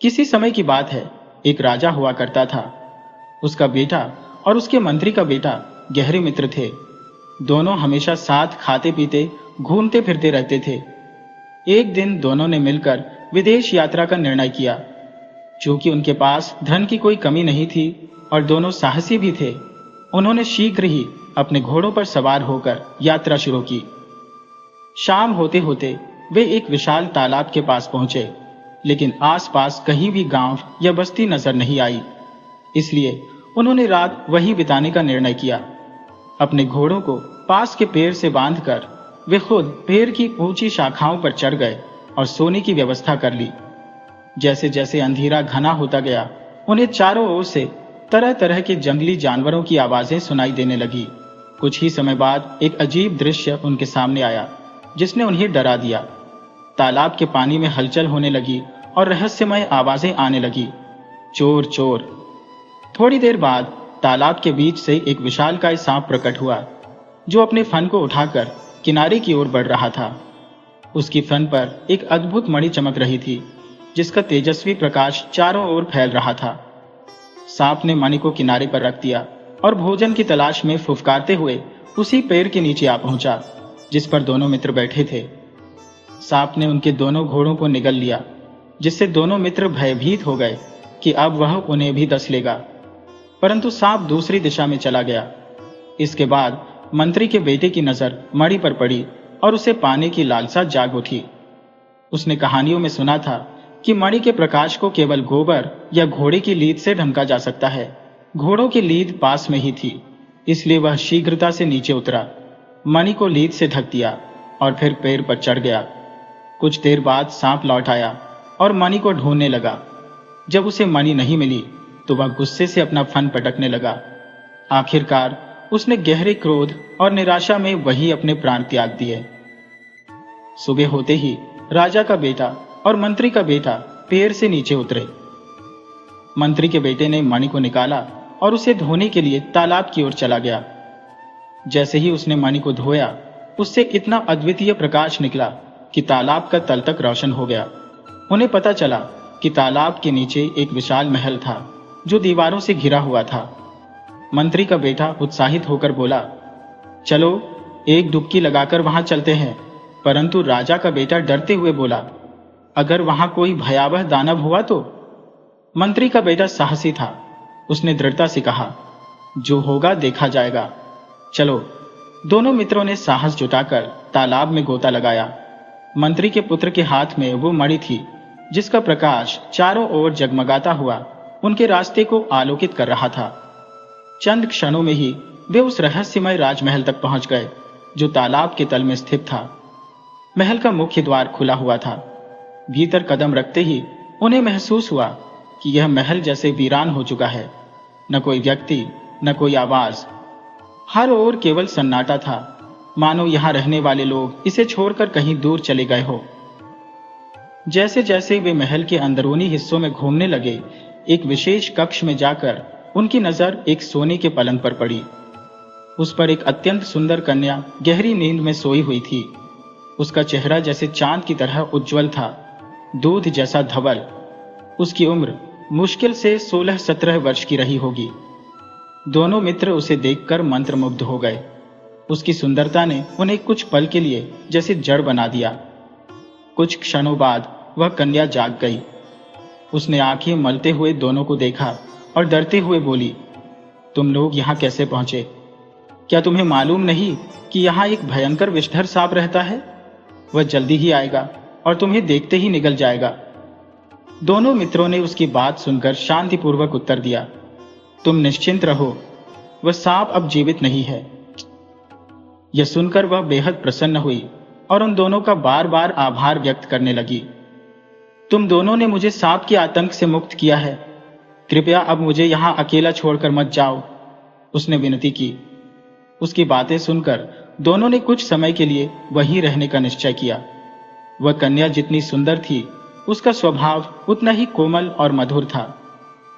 किसी समय की बात है, एक राजा हुआ करता था। उसका बेटा और उसके मंत्री का बेटा गहरे मित्र थे। दोनों हमेशा साथ खाते पीते घूमते फिरते रहते थे। एक दिन दोनों ने मिलकर विदेश यात्रा का निर्णय किया। चूंकि उनके पास धन की कोई कमी नहीं थी और दोनों साहसी भी थे, उन्होंने शीघ्र ही अपने घोड़ों पर सवार होकर यात्रा शुरू की। शाम होते होते वे एक विशाल तालाब के पास पहुंचे, लेकिन आसपास कहीं भी गांव या बस्ती नजर नहीं आई। इसलिए उन्होंने रात वहीं बिताने का निर्णय किया। अपने घोड़ों को पास के पेड़ से बांधकर वे खुद पेड़ की ऊंची शाखाओं पर चढ़ गए और सोने की व्यवस्था कर ली। जैसे जैसे अंधेरा घना होता गया, उन्हें चारों ओर से तरह तरह के जंगली जानवरों की आवाजें सुनाई देने लगी। कुछ ही समय बाद एक अजीब दृश्य उनके सामने आया, जिसने उन्हें डरा दिया। तालाब के पानी में हलचल होने लगी और रहस्यमय आवाजें आने लगी, चोर चोर। थोड़ी देर बाद तालाब के बीच से एक विशालकाय सांप प्रकट हुआ, जो अपने फन को उठाकर किनारे की ओर बढ़ रहा था। उसकी फन पर एक अद्भुत मणि चमक रही थी, जिसका तेजस्वी प्रकाश चारों ओर फैल रहा था। सांप ने मणि को किनारे पर रख दिया और भोजन की तलाश में फुफकारते हुए उसी पेड़ के नीचे आ पहुंचा, जिस पर दोनों मित्र बैठे थे। सांप ने उनके दोनों घोड़ों को निगल लिया, जिससे दोनों मित्र भयभीत हो गए कि अब वह उन्हें भी डस लेगा। परंतु सांप दूसरी दिशा में चला गया। इसके बाद मंत्री के बेटे की नजर मणि पर पड़ी और उसे पाने की लालसा जाग उठी। उसने कहानियों में सुना था कि मणि के प्रकाश को केवल गोबर या घोड़े की लीद से ढंका जा सकता है। घोड़ों की लीद पास में ही थी, इसलिए वह शीघ्रता से नीचे उतरा, मणि को लीद से ढक दिया और फिर पेड़ पर चढ़ गया। कुछ देर बाद सांप लौट आया और मणि को ढूंढने लगा। जब उसे मणि नहीं मिली तो वह गुस्से से अपना फन पटकने लगा। आखिरकार उसने गहरे क्रोध और निराशा में वही अपने प्राण त्याग दिए। सुबह होते ही राजा का बेटा और मंत्री का बेटा पेड़ से नीचे उतरे। मंत्री के बेटे ने मणि को निकाला और उसे धोने के लिए तालाब की ओर चला गया। जैसे ही उसने मणि को धोया, उससे इतना अद्वितीय प्रकाश निकला कि तालाब का तल तक रोशन हो गया। उन्हें पता चला कि तालाब के नीचे एक विशाल महल था, जो दीवारों से घिरा हुआ था। मंत्री का बेटा उत्साहित होकर बोला, चलो एक डुबकी लगाकर वहां चलते हैं। परंतु राजा का बेटा डरते हुए बोला, अगर वहां कोई भयावह दानव हुआ तो? मंत्री का बेटा साहसी था। उसने दृढ़ता से कहा, जो होगा देखा जाएगा। चलो। दोनों मित्रों ने साहस जुटाकर तालाब में गोता लगाया। मंत्री के पुत्र के हाथ में वो मणि थी, जिसका प्रकाश चारों ओर जगमगाता हुआ उनके रास्ते को आलोकित कर रहा था। चंद क्षणों में ही वे उस रहस्यमय राजमहल तक पहुंच गए, जो तालाब के तल में स्थित था। महल का मुख्य द्वार खुला हुआ था। भीतर कदम रखते ही उन्हें महसूस हुआ कि यह महल जैसे वीरान हो चुका है। न कोई व्यक्ति, न कोई आवाज, हर ओर केवल सन्नाटा था, मानो यहां रहने वाले लोग इसे छोड़कर कहीं दूर चले गए हो। जैसे जैसे वे महल के अंदरूनी हिस्सों में घूमने लगे, एक विशेष कक्ष में जाकर उनकी नजर एक सोने के पलंग पर पड़ी। उस पर एक अत्यंत सुंदर कन्या गहरी नींद में सोई हुई थी। उसका चेहरा जैसे चांद की तरह उज्जवल था, दूध जैसा धवल। उसकी उम्र मुश्किल से 16-17 वर्ष की रही होगी। दोनों मित्र उसे देखकर मंत्रमुग्ध हो गए। उसकी सुंदरता ने उन्हें कुछ पल के लिए जैसे जड़ बना दिया। कुछ क्षणों बाद वह कन्या जाग गई। उसने आंखें मलते हुए दोनों को देखा और डरते हुए बोली, तुम लोग यहां कैसे पहुंचे? क्या तुम्हें मालूम नहीं कि यहां एक भयंकर विषधर सांप रहता है? वह जल्दी ही आएगा और तुम्हें देखते ही निगल जाएगा। दोनों मित्रों ने उसकी बात सुनकर शांतिपूर्वक उत्तर दिया, तुम निश्चिंत रहो, वह सांप अब जीवित नहीं है। यह सुनकर वह बेहद प्रसन्न हुई और उन दोनों का बार बार आभार व्यक्त करने लगी। तुम दोनों ने मुझे सांप के आतंक से मुक्त किया है। कृपया अब मुझे यहां अकेला छोड़कर मत जाओ, उसने विनती की। उसकी बातें सुनकर दोनों ने कुछ समय के लिए वहीं रहने का निश्चय किया। वह कन्या जितनी सुंदर थी, उसका स्वभाव उतना ही कोमल और मधुर था।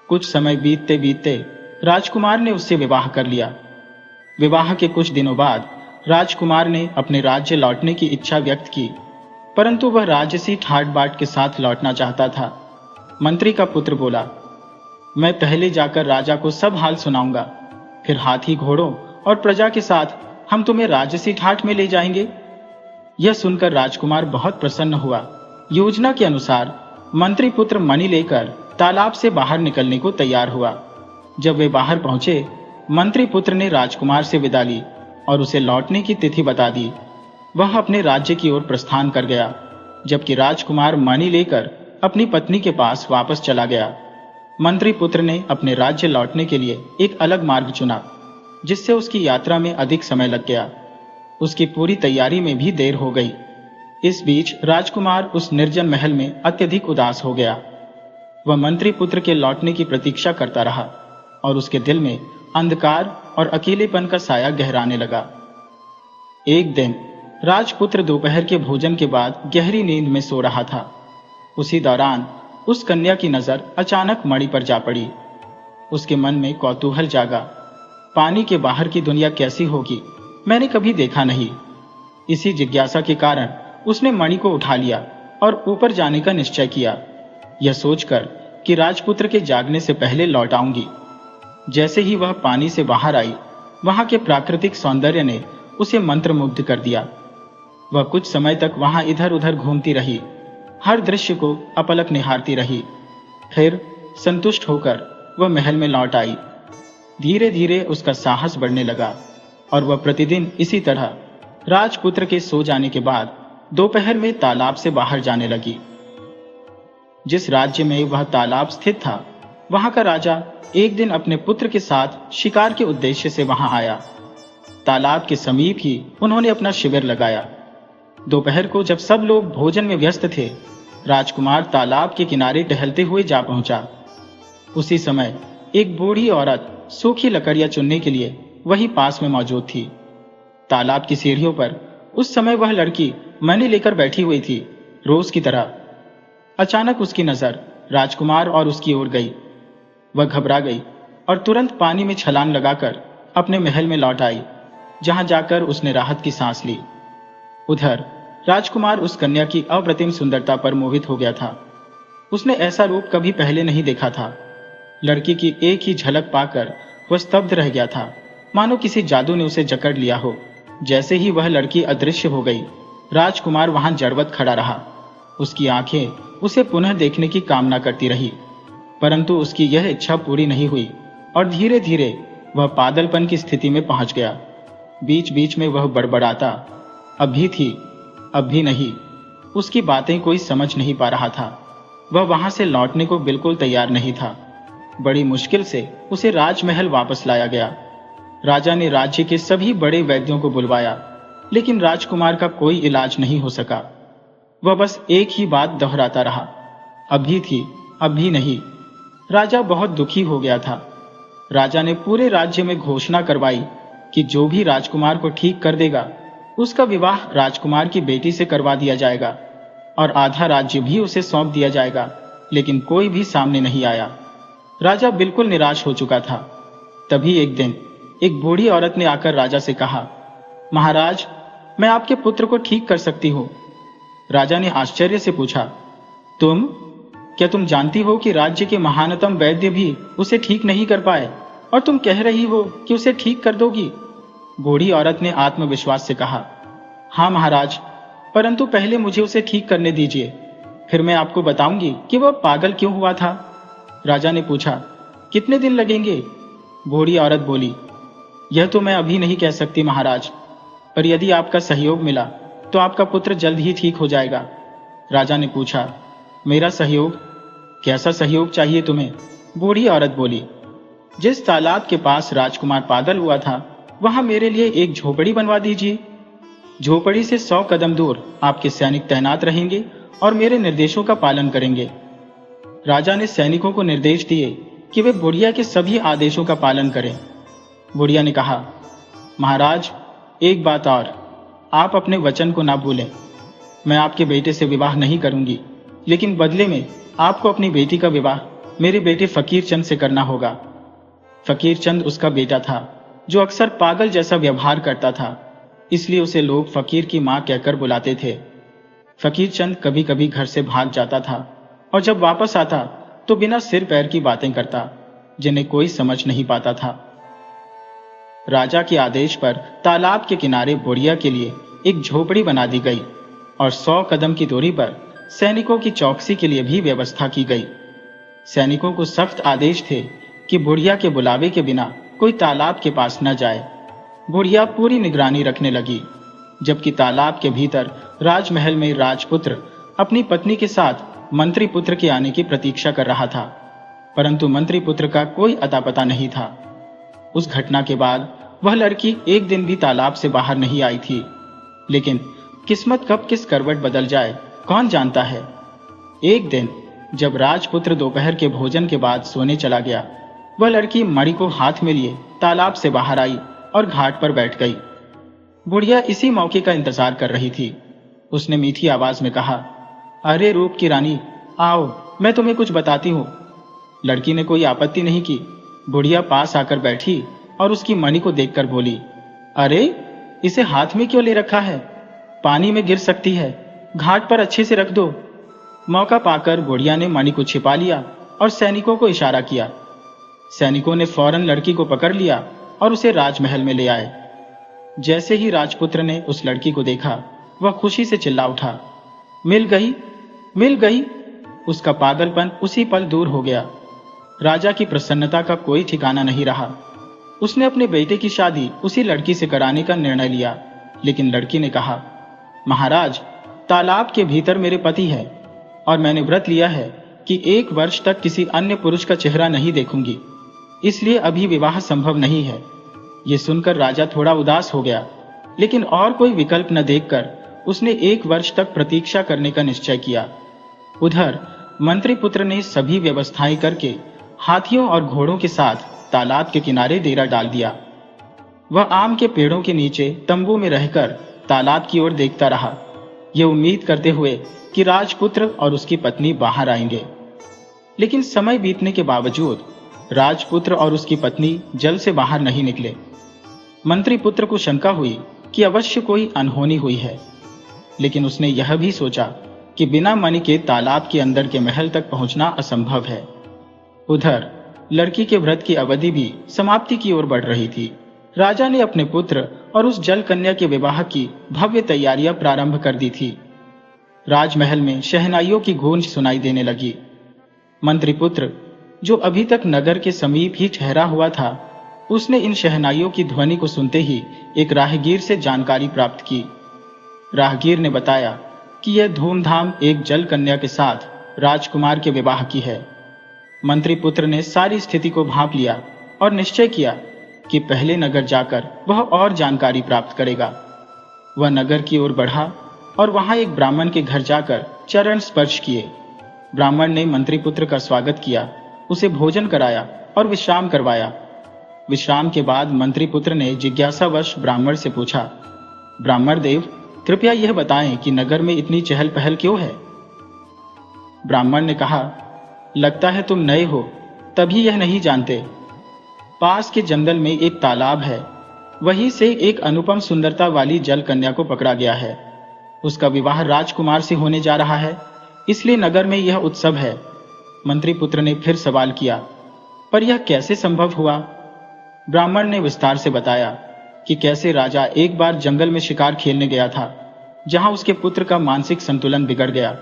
कुछ समय बीतते बीतते राजकुमार ने उससे विवाह कर लिया। विवाह के कुछ दिनों बाद राजकुमार ने अपने राज्य लौटने की इच्छा व्यक्त की, परंतु वह राजसी ठाट बाट के साथ लौटना चाहता था। मंत्री का पुत्र बोला, मैं पहले जाकर राजा को सब हाल सुनाऊंगा, फिर हाथी घोड़ों और प्रजा के साथ हम तुम्हें राजसी ठाठ में ले जाएंगे। यह सुनकर राजकुमार बहुत प्रसन्न हुआ। योजना के अनुसार मंत्री पुत्र मणि लेकर तालाब से बाहर निकलने को तैयार हुआ। जब वे बाहर पहुंचे, मंत्री पुत्र ने राजकुमार से विदा ली और उसे लौटने की तिथि बता दी। वह अपने राज्य की ओर प्रस्थान कर गया, जबकि राजकुमार मणि लेकर अपनी पत्नी के पास वापस चला गया। मंत्री पुत्र ने अपने राज्य लौटने के लिए एक अलग मार्ग चुना, जिससे उसकी यात्रा में अधिक समय लग गया। उसकी पूरी तैयारी में भी देर हो गई। इस बीच राजकुमार उस निर्जन महल में अत्यधिक उदास हो गया। वह मंत्री पुत्र के लौटने की प्रतीक्षा करता रहा और उसके दिल में अंधकार और अकेलेपन का साया गहराने लगा। एक दिन राजपुत्र दोपहर के भोजन के बाद गहरी नींद में सो रहा था। उसी दौरान उस कन्या की नजर अचानक मणि पर जा पड़ी। उसके मन में कौतूहल जागा। पानी के बाहर की दुनिया कैसी होगी, मैंने कभी देखा नहीं। इसी जिज्ञासा के कारण उसने मणि को उठा लिया और ऊपर जाने का निश्चय किया, यह सोचकर कि राजपुत्र के जागने से पहले लौट आऊंगी। जैसे ही वह पानी से बाहर आई, वहां के प्राकृतिक सौंदर्य ने उसे मंत्रमुग्ध कर दिया। वह कुछ समय तक वहां इधर उधर घूमती रही, हर दृश्य को अपलक निहारती रही। फिर संतुष्ट होकर वह महल में लौट आई। धीरे धीरे उसका साहस बढ़ने लगा और वह प्रतिदिन इसी तरह राजपुत्र के सो जाने के बाद दोपहर में तालाब से बाहर जाने लगी। जिस राज्य में वह तालाब स्थित था, वहां का राजा एक दिन अपने पुत्र के साथ शिकार के उद्देश्य से वहां आया। तालाब के समीप ही उन्होंने अपना शिविर लगाया। दोपहर को जब सब लोग भोजन में व्यस्त थे, राजकुमार तालाब के किनारे टहलते हुए जा पहुंचा। उसी समय एक बूढ़ी औरत सूखी लकड़ियां चुनने के लिए वही पास में मौजूद थी। तालाब की सीढ़ियों पर उस समय वह लड़की मणि लेकर बैठी हुई थी, रोज की तरह। अचानक उसकी नजर राजकुमार और उसकी ओर गई। वह घबरा गई और तुरंत पानी में छलांग लगाकर अपने महल में लौट आई, जहां जाकर उसने राहत की सांस ली। उधर राजकुमार उस कन्या की अप्रतिम सुंदरता पर मोहित हो गया था। उसने ऐसा रूप कभी पहले नहीं देखा था। लड़की की एक ही झलक पाकर वह स्तब्ध रह गया था, मानो किसी जादू ने उसे जकड़ लिया हो। जैसे ही वह लड़की अदृश्य हो गई, राजकुमार वहां जड़वत खड़ा रहा। उसकी आंखें उसे पुनः देखने की कामना करती रही, परंतु उसकी यह इच्छा पूरी नहीं हुई और धीरे धीरे वह पागलपन की स्थिति में पहुंच गया। बीच बीच में वह बड़बड़ाता, अब भी थी, अब भी नहीं। उसकी बातें कोई समझ नहीं पा रहा था। वह वहां से लौटने को बिल्कुल तैयार नहीं था। बड़ी मुश्किल से उसे राजमहल वापस लाया गया। राजा ने राज्य के सभी बड़े वैद्यों को बुलवाया, लेकिन राजकुमार का कोई इलाज नहीं हो सका। वह बस एक ही बात दोहराता रहा, अब भी थी, अब भी नहीं। राजा बहुत दुखी हो गया था। राजा ने पूरे राज्य में घोषणा करवाई कि जो भी राजकुमार को ठीक कर देगा, उसका विवाह राजकुमार की बेटी से करवा दिया जाएगा और आधा राज्य भी उसे सौंप दिया जाएगा। लेकिन कोई भी सामने नहीं आया। राजा बिल्कुल निराश हो चुका था। तभी एक दिन एक बूढ़ी औरत ने आकर राजा से कहा, महाराज, मैं आपके पुत्र को ठीक कर सकती हूँ। राजा ने आश्चर्य से पूछा, क्या तुम जानती हो कि राज्य के महानतम वैद्य भी उसे ठीक नहीं कर पाए, और तुम कह रही हो कि उसे ठीक कर दोगी? बूढ़ी औरत ने आत्मविश्वास से कहा, हाँ महाराज, परंतु पहले मुझे उसे ठीक करने दीजिए, फिर मैं आपको बताऊंगी कि वह पागल क्यों हुआ था। राजा ने पूछा, कितने दिन लगेंगे? बूढ़ी औरत बोली, यह तो मैं अभी नहीं कह सकती महाराज, पर यदि आपका सहयोग मिला तो आपका पुत्र जल्द ही ठीक हो जाएगा। राजा ने पूछा, मेरा सहयोग? कैसा सहयोग चाहिए तुम्हें? बूढ़ी औरत बोली, जिस तालाब के पास राजकुमार पागल हुआ था, वहां मेरे लिए एक झोपड़ी बनवा दीजिए। झोपड़ी से 100 कदम दूर आपके सैनिक तैनात रहेंगे और मेरे निर्देशों का पालन करेंगे। राजा ने सैनिकों को निर्देश दिए कि वे बुढ़िया के सभी आदेशों का पालन करें। बुढ़िया ने कहा, महाराज, एक बात और, आप अपने वचन को ना भूलें। मैं आपके बेटे से विवाह नहीं करूंगी, लेकिन बदले में आपको अपनी बेटी का विवाह मेरे बेटे फकीर चंद से करना होगा। फकीर चंद उसका बेटा था, जो अक्सर पागल जैसा व्यवहार करता था, इसलिए उसे लोग फकीर की मां कहकर बुलाते थे। फकीर चंद कभी कभी घर से भाग जाता था और जब वापस आता तो बिना सिर पैर की बातें करता जिन्हें कोई समझ नहीं पाता था। राजा के आदेश पर तालाब के किनारे बुढ़िया के लिए एक झोपड़ी बना दी गई और 100 कदम की दूरी पर सैनिकों की चौकसी के लिए भी व्यवस्था की गई। सैनिकों को सख्त आदेश थे कि बुढ़िया के बुलावे के बिना कोई तालाब के पास न जाए। बुढ़िया पूरी निगरानी रखने लगी, जबकि तालाब के भीतर राजमहल में राजपुत्र अपनी पत्नी के साथ मंत्री पुत्र के आने की प्रतीक्षा कर रहा था, परंतु मंत्री पुत्र का कोई अता पता नहीं था। उस घटना के बाद वह लड़की एक दिन भी तालाब से बाहर नहीं आई थी, लेकिन किस्मत कब किस करवट बदल जाए कौन जानता है। एक दिन जब राजपुत्र दोपहर के भोजन के बाद सोने चला गया, वह लड़की मणि को हाथ में लिए तालाब से बाहर आई और घाट पर बैठ गई। बुढ़िया इसी मौके का इंतजार कर रही थी। उसने मीठी आवाज में कहा, अरे रूप की रानी, आओ मैं तुम्हें कुछ बताती हूँ। लड़की ने कोई आपत्ति नहीं की। बुढ़िया पास आकर बैठी और उसकी मणि को देखकर बोली, अरे इसे हाथ में क्यों ले रखा है? पानी में गिर सकती है, घाट पर अच्छे से रख दो। मौका पाकर बुढ़िया ने मणि को छिपा लिया और सैनिकों को इशारा किया। सैनिकों ने फौरन लड़की को पकड़ लिया और उसे राजमहल में ले आए। जैसे ही राजपुत्र ने उस लड़की को देखा, वह खुशी से चिल्ला उठा, मिल गई, मिल गई। उसका पागलपन उसी पल दूर हो गया। राजा की प्रसन्नता का कोई ठिकाना नहीं रहा। उसने अपने बेटे की शादी उसी लड़की से कराने का निर्णय लिया, लेकिन लड़की ने कहा, महाराज, तालाब के भीतर मेरे पति है और मैंने व्रत लिया है कि 1 वर्ष तक किसी अन्य पुरुष का चेहरा नहीं देखूंगी, इसलिए अभी विवाह संभव नहीं है। यह सुनकर राजा थोड़ा उदास हो गया, लेकिन और कोई विकल्प न देखकर उसने 1 वर्ष तक प्रतीक्षा करने का निश्चय किया। उधर मंत्री पुत्र ने सभी व्यवस्थाएं करके हाथियों और घोड़ों के साथ तालाब के किनारे डेरा डाल दिया। वह आम के पेड़ों के नीचे तंबू में रहकर तालाब की ओर देखता रहा, ये उम्मीद करते हुए कि राजपुत्र और उसकी पत्नी बाहर आएंगे। लेकिन समय बीतने के बावजूद राजपुत्र और उसकी पत्नी जल से बाहर नहीं निकले। मंत्री पुत्र को शंका हुई कि अवश्य कोई अनहोनी हुई है, लेकिन उसने यह भी सोचा कि बिना मणि के तालाब के अंदर के महल तक पहुंचना असंभव है। उधर लड़की के व्रत की अवधि भी समाप्ति की ओर बढ़ रही थी। राजा ने अपने पुत्र और उस जल कन्या के विवाह की भव्य तैयारियां प्रारंभ कर दी थी। राजमहल में शहनाइयों की गूंज सुनाई देने लगी। मंत्रीपुत्र, जो अभी तक नगर के समीप ही ठहरा हुआ था, उसने इन शहनाइयों की ध्वनि को सुनते ही एक राहगीर से जानकारी प्राप्त की। राहगीर ने बताया कि यह धूमधाम एक जल कन्या के साथ राजकुमार के विवाह की है। मंत्रीपुत्र ने सारी स्थिति को भांप लिया और निश्चय किया कि पहले नगर जाकर वह और जानकारी प्राप्त करेगा। वह नगर की ओर बढ़ा और वहां एक ब्राह्मण के घर जाकर चरण स्पर्श किए। ब्राह्मण ने मंत्रीपुत्र का स्वागत किया, उसे भोजन कराया और विश्राम करवाया। विश्राम के बाद मंत्रीपुत्र ने जिज्ञासावश ब्राह्मण से पूछा, ब्राह्मण देव, कृपया यह बताएं कि नगर में इतनी चहल पहल क्यों है? ब्राह्मण ने कहा, लगता है तुम नए हो, तभी यह नहीं जानते। पास के जंगल में एक तालाब है, वहीं से एक अनुपम सुंदरता वाली जल कन्या को पकड़ा गया है। उसका विवाह राजकुमार से होने जा रहा है, इसलिए नगर में यह उत्सव है। मंत्रीपुत्र ने फिर सवाल किया, पर यह कैसे संभव हुआ? ब्राह्मण ने विस्तार से बताया कि कैसे राजा एक बार जंगल में शिकार खेलने गया था, जहां उसके पुत्र का मानसिक संतुलन बिगड़ गया।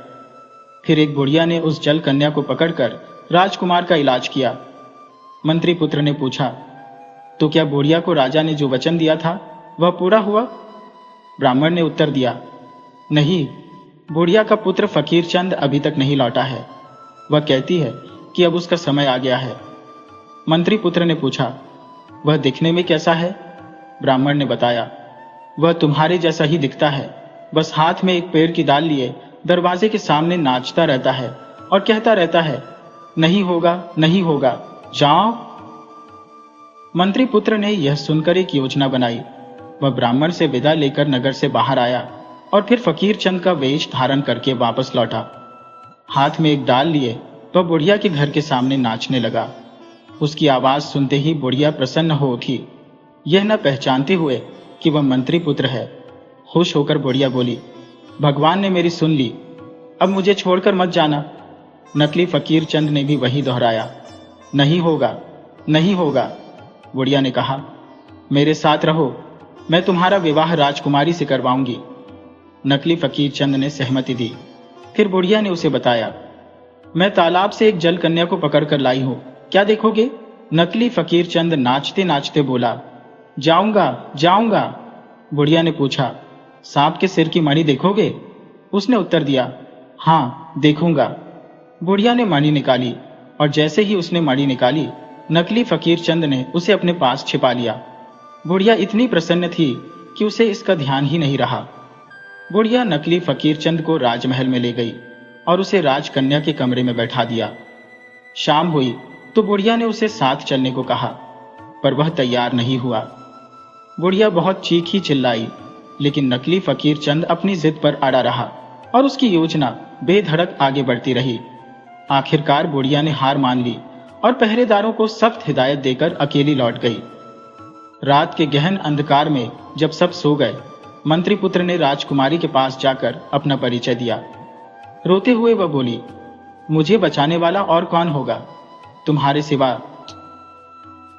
फिर एक बुढ़िया ने उस जल कन्या को पकड़कर राजकुमार का इलाज किया। मंत्रीपुत्र ने पूछा, तो क्या बुढ़िया को राजा ने जो वचन दिया था वह पूरा हुआ? ब्राह्मण ने उत्तर दिया, नहीं, बुढ़िया का पुत्र फकीर चंद अभी तक नहीं लौटा है। वह कहती है कि अब उसका समय आ गया है। मंत्रीपुत्र ने पूछा, वह दिखने में कैसा है? ब्राह्मण ने बताया, वह तुम्हारे जैसा ही दिखता है, बस हाथ में एक पेड़ की डाल लिए दरवाजे के सामने नाचता रहता है और कहता रहता है, नहीं होगा, नहीं होगा, जाओ। मंत्रीपुत्र ने यह सुनकर एक योजना बनाई। वह ब्राह्मण से विदा लेकर नगर से बाहर आया और फिर फकीर चंद का वेश धारण करके वापस लौटा। हाथ में एक डाल लिए वह बुढ़िया के घर के सामने नाचने लगा। उसकी आवाज सुनते ही बुढ़िया प्रसन्न हो उठी, यह न पहचानते हुए कि वह मंत्रीपुत्र है। खुश होकर बुढ़िया बोली, भगवान ने मेरी सुन ली, अब मुझे छोड़कर मत जाना। नकली फकीर चंद ने भी वही दोहराया। नहीं होगा, नहीं होगा, बुढ़िया ने कहा। मेरे साथ रहो, मैं तुम्हारा विवाह राजकुमारी से करवाऊंगी। नकली फकीर चंद ने सहमति दी। फिर बुढ़िया ने उसे बताया, मैं तालाब से एक जल कन्या को पकड़ कर लाई हूं, क्या देखोगे? नकली फकीर चंद नाचते नाचते बोला, जाऊंगा जाऊंगा। बुढ़िया ने पूछा, सांप के सिर की मणि देखोगे? उसने उत्तर दिया, हाँ देखूंगा। बुढ़िया ने मणि निकाली और जैसे ही उसने मणि निकाली, नकली फकीर चंद ने उसे अपने पास छिपा लिया। बुढ़िया इतनी प्रसन्न थी कि उसे इसका ध्यान ही नहीं रहा। बुढ़िया नकली फकीर चंद को राजमहल में ले गई और उसे राजकन्या के कमरे में बैठा दिया। शाम हुई तो बुढ़िया ने उसे साथ चलने को कहा, पर वह तैयार नहीं हुआ। बुढ़िया बहुत चीखी चिल्लाई, लेकिन नकली फकीर चंद अपनी जिद पर अड़ा रहा और उसकी योजना बेधड़क आगे बढ़ती रही। आखिरकार बुढ़िया ने हार मान ली और पहरेदारों को सख्त हिदायत देकर अकेली लौट गई। रात के गहन अंधकार में जब सब सो गए, मंत्री पुत्र ने राजकुमारी के पास जाकर अपना परिचय दिया। रोते हुए वह बोली, मुझे बचाने वाला और कौन होगा तुम्हारे सिवा?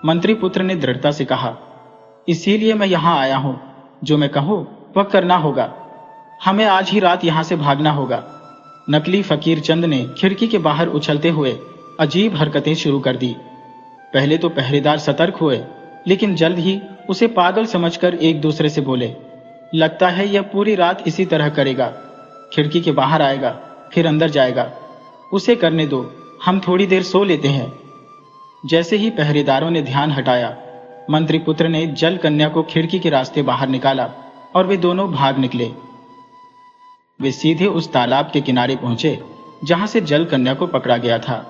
मंत्री पुत्र ने दृढ़ता से कहा, इसीलिए मैं यहां आया हूं, जो मैं कहूं वह करना होगा। हमें आज ही रात यहां से भागना होगा। नकली फकीर चंद ने खिड़की के बाहर उछलते हुए अजीब हरकतें शुरू कर दी। पहले तो पहरेदार सतर्क हुए, लेकिन जल्द ही उसे पागल समझकर एक दूसरे से बोले, लगता है यह पूरी रात इसी तरह करेगा। खिड़की के बाहर आएगा, फिर अंदर जाएगा। उसे करने दो, हम थोड़ी देर सो लेते हैं। जैसे ही पहरेदारों ने ध्यान हटाया, मंत्री पुत्र ने जल कन्या को खिड़की के रास्ते बाहर निकाला और वे दोनों भाग निकले। वे सीधे उस तालाब के किनारे पहुंचे जहां से जल कन्या को पकड़ा गया था।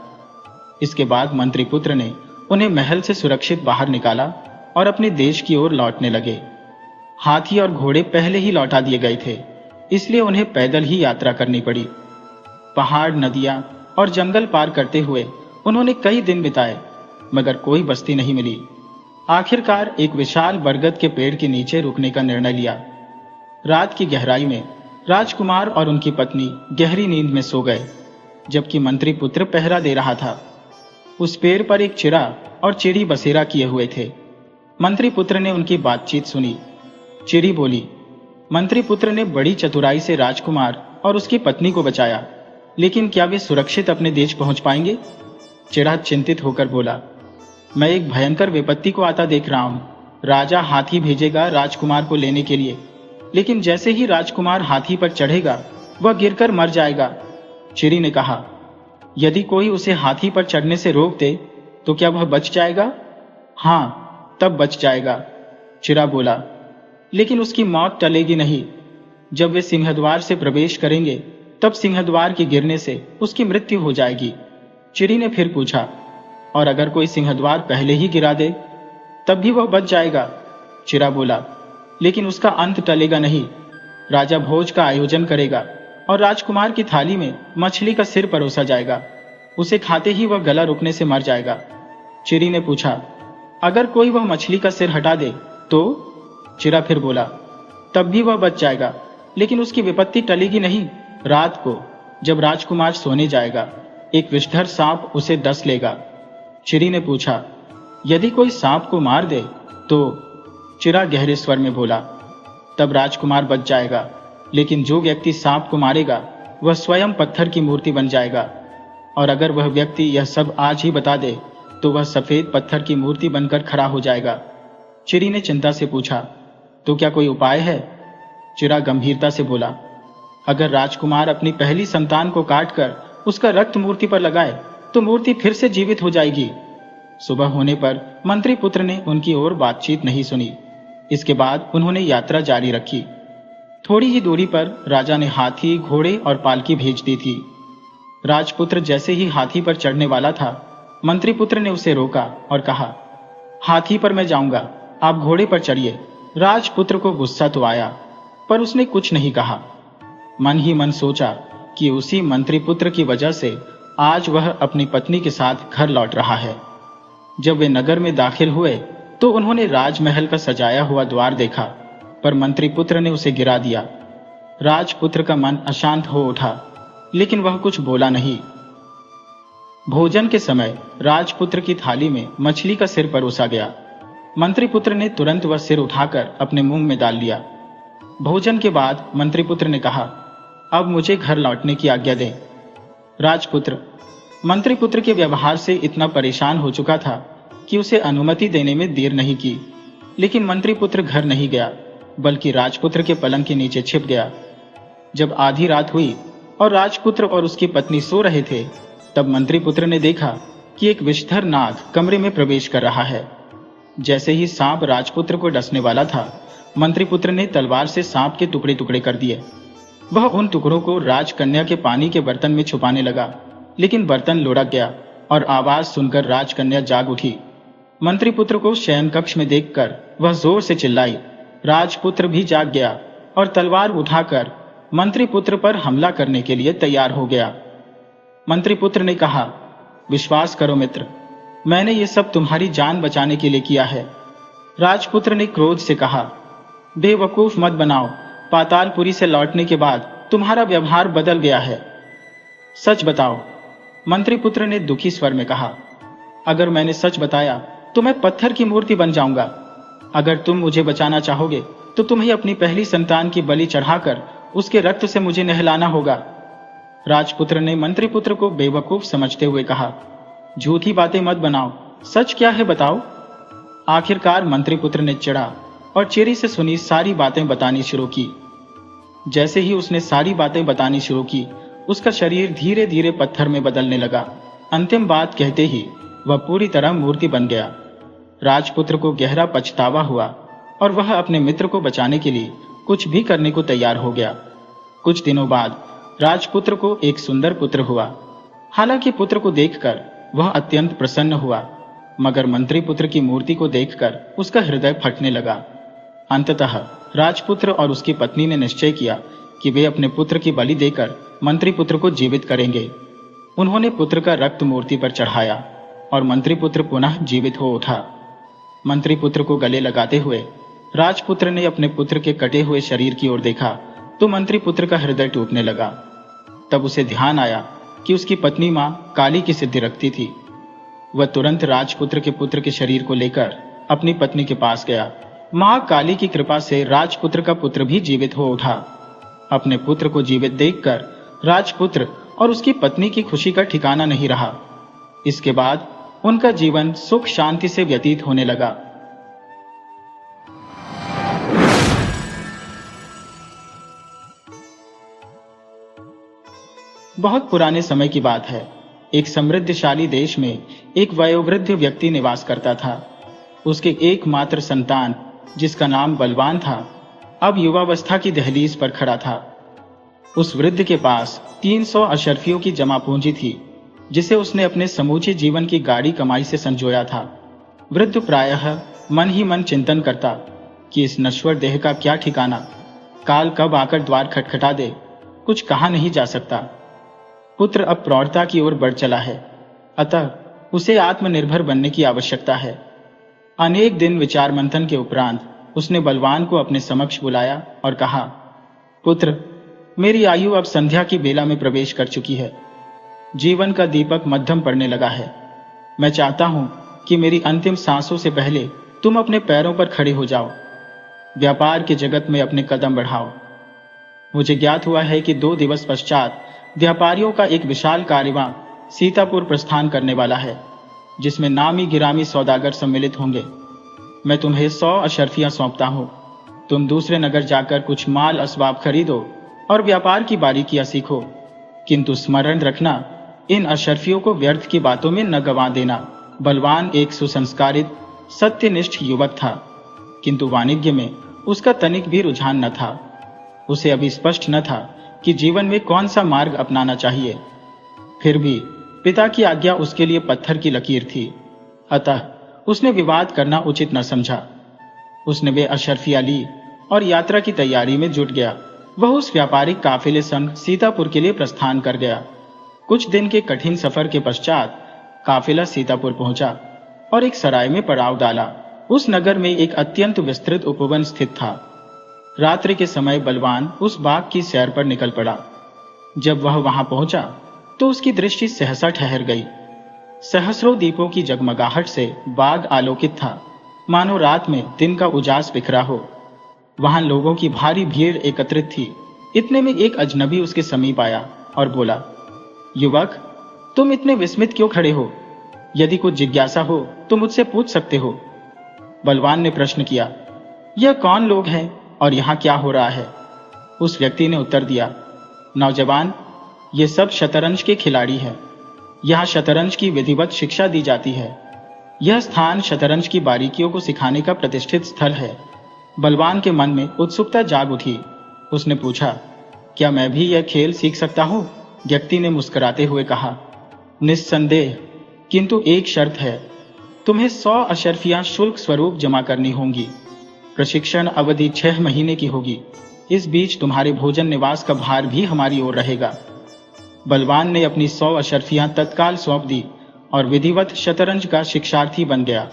इसके बाद मंत्री पुत्र ने उन्हें महल से सुरक्षित बाहर निकाला और अपने देश की ओर लौटने लगे। हाथी और घोड़े पहले ही लौटा दिए गए थे, इसलिए उन्हें पैदल ही यात्रा करनी पड़ी। पहाड़, नदियां और जंगल पार करते हुए उन्होंने कई दिन बिताए, मगर कोई बस्ती नहीं मिली। आखिरकार एक विशाल बरगद के पेड़ के नीचे रुकने का निर्णय लिया। रात की गहराई में राजकुमार और उनकी पत्नी गहरी नींद में सो गए, जबकि मंत्री पुत्र पहरा दे रहा था। उस पेड़ पर एक चिड़ा और चिड़ी बसेरा किए हुए थे। मंत्री पुत्र ने उनकी बातचीत सुनी। चिड़ी बोली, मंत्री पुत्र ने बड़ी चतुराई से राजकुमार और उसकी पत्नी को बचाया, लेकिन क्या वे सुरक्षित अपने देश पहुंच पाएंगे? चिड़ा चिंतित होकर बोला, मैं एक भयंकर विपत्ति को आता देख रहा हूं। राजा हाथी भेजेगा राजकुमार को लेने के लिए, लेकिन जैसे ही राजकुमार हाथी पर चढ़ेगा, वह गिरकर मर जाएगा। चिड़ी ने कहा, यदि कोई उसे हाथी पर चढ़ने से रोक दे तो क्या वह बच जाएगा? हाँ, तब बच जाएगा। चिड़ा बोला, लेकिन उसकी मौत टलेगी नहीं। जब वे सिंहद्वार से प्रवेश करेंगे, तब सिंहद्वार के गिरने से उसकी मृत्यु हो जाएगी। चिड़ी ने फिर पूछा, और अगर कोई सिंहद्वार पहले ही गिरा दे, तब भी वह बच जाएगा? चिड़ा बोला, लेकिन उसका अंत टलेगा नहीं। राजा भोज का आयोजन करेगा और राजकुमार की थाली में मछली का सिर परोसा जाएगा। उसे खाते ही वह गला रुकने से मर जाएगा। चिड़ी ने पूछा, अगर कोई वह मछली का सिर हटा दे तो? चिड़ा फिर बोला, तब भी वह बच जाएगा, लेकिन उसकी विपत्ति टलेगी नहीं। रात को जब राजकुमार सोने जाएगा, एक विषधर सांप उसे डस लेगा। चिड़ी ने पूछा, यदि कोई सांप को मार दे तो? चिड़ा गहरे स्वर में बोला, तब राजकुमार बच जाएगा, लेकिन जो व्यक्ति सांप को मारेगा वह स्वयं पत्थर की मूर्ति बन जाएगा। और अगर वह व्यक्ति यह सब आज ही बता दे तो वह सफेद पत्थर की मूर्ति बनकर खड़ा हो जाएगा। चिड़ी ने चिंता से पूछा, तो क्या कोई उपाय है? चिड़ा गंभीरता से बोला, अगर राजकुमार अपनी पहली संतान को काटकर उसका रक्त मूर्ति पर लगाए तो मूर्ति फिर से जीवित हो जाएगी। सुबह होने पर मंत्री पुत्र ने उनकी और बातचीत नहीं सुनी। इसके बाद उन्होंने यात्रा जारी रखी। थोड़ी ही दूरी पर राजा ने हाथी, घोड़े और पालकी भेज दी थी। राजपुत्र जैसे ही हाथी पर चढ़ने वाला था, मंत्री पुत्र ने उसे रोका और कहा, हाथी पर मैं जाऊंगा, आप घोड़े पर चढ़िए। राजपुत्र को गुस्सा तो आया, पर उसने कुछ नहीं कहा। मन ही मन सोचा कि उसी मंत्री पुत्र की वजह से आज वह अपनी पत्नी के साथ घर लौट रहा है। जब वे नगर में दाखिल हुए तो उन्होंने राजमहल का सजाया हुआ द्वार देखा, पर मंत्री पुत्र ने उसे गिरा दिया। राजपुत्र का मन अशांत हो उठा, लेकिन वह कुछ बोला नहीं। भोजन के समय राजपुत्र की थाली में मछली का सिर परोसा गया। मंत्रीपुत्र ने तुरंत वह सिर उठाकर अपने मुंह में डाल लिया। भोजन के बाद मंत्रीपुत्र ने कहा, अब मुझे घर लौटने की आज्ञा दें। राजपुत्र मंत्रीपुत्र के व्यवहार से इतना परेशान हो चुका था कि उसे अनुमति देने में देर नहीं की, लेकिन मंत्रीपुत्र घर नहीं गया, बल्कि राजपुत्र के पलंग के नीचे छिप गया। जब आधी रात हुई और राजपुत्र और उसकी पत्नी सो रहे थे, तब मंत्रीपुत्र ने देखा कि एक विषधर नाग कमरे में प्रवेश कर रहा है। जैसे ही सांप राजपुत्र को डसने वाला था, मंत्रीपुत्र ने तलवार से सांप के टुकड़े टुकड़े कर दिए। वह उन टुकड़ों को राजकन्या के पानी के बर्तन में छुपाने लगा, लेकिन बर्तन लुढ़क गया और आवाज सुनकर राजकन्या जाग उठी। मंत्रीपुत्र को शयन कक्ष में देखकर वह जोर से चिल्लाई। राजपुत्र भी जाग गया और तलवार उठाकर मंत्रीपुत्र पर हमला करने के लिए तैयार हो गया। मंत्रीपुत्र ने कहा, विश्वास करो मित्र, मैंने ये सब तुम्हारी जान बचाने के लिए किया है। राजपुत्र ने क्रोध से कहा, बेवकूफ मत बनाओ, पातालपुरी से लौटने के बाद तुम्हारा व्यवहार बदल गया है। सच बताओ। मंत्रीपुत्र ने दुखी स्वर में कहा, अगर मैंने सच बताया तो मैं पत्थर की मूर्ति बन जाऊंगा। अगर तुम मुझे बचाना चाहोगे तो तुम्हें अपनी पहली संतान की बलि चढ़ाकर उसके रक्त से मुझे नहलाना होगा। राजपुत्र ने मंत्रीपुत्र को बेवकूफ समझते हुए कहा, झूठी बातें मत बनाओ, सच क्या है बताओ। आखिरकार मंत्रीपुत्र ने चिढ़ा और चेरी से सुनी सारी बातें बतानी शुरू की। जैसे ही उसने सारी बातें बतानी शुरू की, उसका शरीर धीरे धीरे पत्थर में बदलने लगा। अंतिम बात कहते ही वह पूरी तरह मूर्ति बन गया। राजपुत्र को गहरा पछतावा हुआ और वह अपने मित्र को बचाने के लिए कुछ भी करने को तैयार हो गया। कुछ दिनों बाद राजपुत्र को एक सुंदर पुत्र हुआ। हालांकि पुत्र को देखकर वह अत्यंत प्रसन्न हुआ, मगर मंत्रीपुत्र की मूर्ति को देखकर उसका हृदय फटने लगा। अंततः राजपुत्र और उसकी पत्नी ने निश्चय किया कि वे अपने पुत्र की बलि देकर मंत्रीपुत्र को जीवित करेंगे। उन्होंने पुत्र का रक्त मूर्ति पर चढ़ाया और मंत्रीपुत्र पुनः जीवित हो उठा। मंत्रीपुत्र को गले लगाते हुए राजपुत्र ने अपने पुत्र के कटे हुए शरीर की ओर देखा तो मंत्रीपुत्र का हृदय टूटने लगा। तब उसे ध्यान आया कि उसकी पत्नी मां काली की सिद्धि रखती थी। वह तुरंत राजपुत्र के पुत्र के शरीर को लेकर अपनी पत्नी के पास गया। मां काली की कृपा से राजपुत्र का पुत्र भी जीवित हो उठा। अपने पुत्र को जीवित देखकर राजपुत्र और उसकी पत्नी की खुशी का ठिकाना नहीं रहा। इसके बाद उनका जीवन सुख शांति से व्यतीत होने लगा। बहुत पुराने समय की बात है। एक समृद्धशाली देश में एक वयोवृद्ध व्यक्ति निवास करता था। उसके एकमात्र संतान, जिसका नाम बलवान था, अब युवावस्था की दहलीज पर खड़ा था। उस वृद्ध के पास 300 अशर्फियों की जमा पूंजी थी, जिसे उसने अपने समूचे जीवन की गाढ़ी कमाई से संजोया था। वृद्ध प्रायः मन ही मन चिंतन करता कि इस नश्वर देह का क्या ठिकाना, काल कब आकर द्वार खटखटा दे, कुछ कहा नहीं जा सकता। पुत्र अब प्रौढ़ता की ओर बढ़ चला है, अतः उसे आत्मनिर्भर बनने की आवश्यकता है। अनेक दिन विचार मंथन के उपरांत उसने बलवान को अपने समक्ष बुलाया और कहा, पुत्र, मेरी आयु अब संध्या की बेला में प्रवेश कर चुकी है। जीवन का दीपक मध्यम पड़ने लगा है। मैं चाहता हूं कि मेरी अंतिम सांसों से पहले तुम अपने पैरों पर खड़े हो जाओ, व्यापार के जगत में अपने कदम बढ़ाओ। मुझे ज्ञात हुआ है कि 2 दिवस पश्चात व्यापारियों का एक विशाल कारवां सीतापुर प्रस्थान करने वाला है, जिसमें नामी गिरामी सौदागर सम्मिलित होंगे। मैं तुम्हें 100 अशर्फियां सौंपता हूं। तुम दूसरे नगर जाकर कुछ माल असबाब खरीदो और व्यापार की बारीकियां सीखो, किंतु स्मरण रखना, इन अशर्फियों को व्यर्थ की बातों में न गंवा देना। बलवान एक सुसंस्कारित सत्यनिष्ठ युवक था, किंतु वाणिज्य में उसका तनिक भी रुझान न था। उसे अभी स्पष्ट न था कि जीवन में कौन सा मार्ग अपनाना चाहिए। फिर भी पिता की आज्ञा उसके लिए पत्थर की लकीर थी, अतः उसने विवाद करना उचित न समझा। उसने वे अशर्फियां ली और यात्रा की तैयारी में जुट गया। वह उस व्यापारिक काफिले संग सीतापुर के लिए प्रस्थान कर गया। कुछ दिन के कठिन सफर के पश्चात काफिला सीतापुर पहुंचा और एक सराय में पड़ाव डाला। उस नगर में एक अत्यंत विस्तृत उपवन स्थित था। रात्रि के समय बलवान उस बाग की सैर पर निकल पड़ा। जब वह वहां पहुंचा तो उसकी दृष्टि सहसा ठहर गई। सहस्रों दीपों की जगमगाहट से बाग आलोकित था, मानो रात में दिन का उजास बिखरा हो। वहां लोगों की भारी भीड़ एकत्रित थी। इतने में एक अजनबी उसके समीप आया और बोला, युवक, तुम इतने विस्मित क्यों खड़े हो? यदि कुछ जिज्ञासा हो तो मुझसे पूछ सकते हो। बलवान ने प्रश्न किया, यह कौन लोग हैं और यहाँ क्या हो रहा है? उस व्यक्ति ने उत्तर दिया, नौजवान, ये सब शतरंज के खिलाड़ी हैं। यहाँ शतरंज की विधिवत शिक्षा दी जाती है। यह स्थान शतरंज की बारीकियों को सिखाने का प्रतिष्ठित स्थल है। बलवान के मन में उत्सुकता जाग उठी। उसने पूछा, क्या मैं भी यह खेल सीख सकता हूँ? व्यक्ति ने मुस्कुराते हुए कहा, निस्संदेह, किंतु एक शर्त है, तुम्हें 100 अशर्फियां शुल्क स्वरूप जमा करनी होंगी। प्रशिक्षण अवधि 6 महीने की होगी। इस बीच तुम्हारे भोजन निवास का भार भी हमारी ओर रहेगा। बलवान ने अपनी 100 अशर्फियां तत्काल सौंप दी और विधिवत शतरंज का शिक्षार्थी बन गया।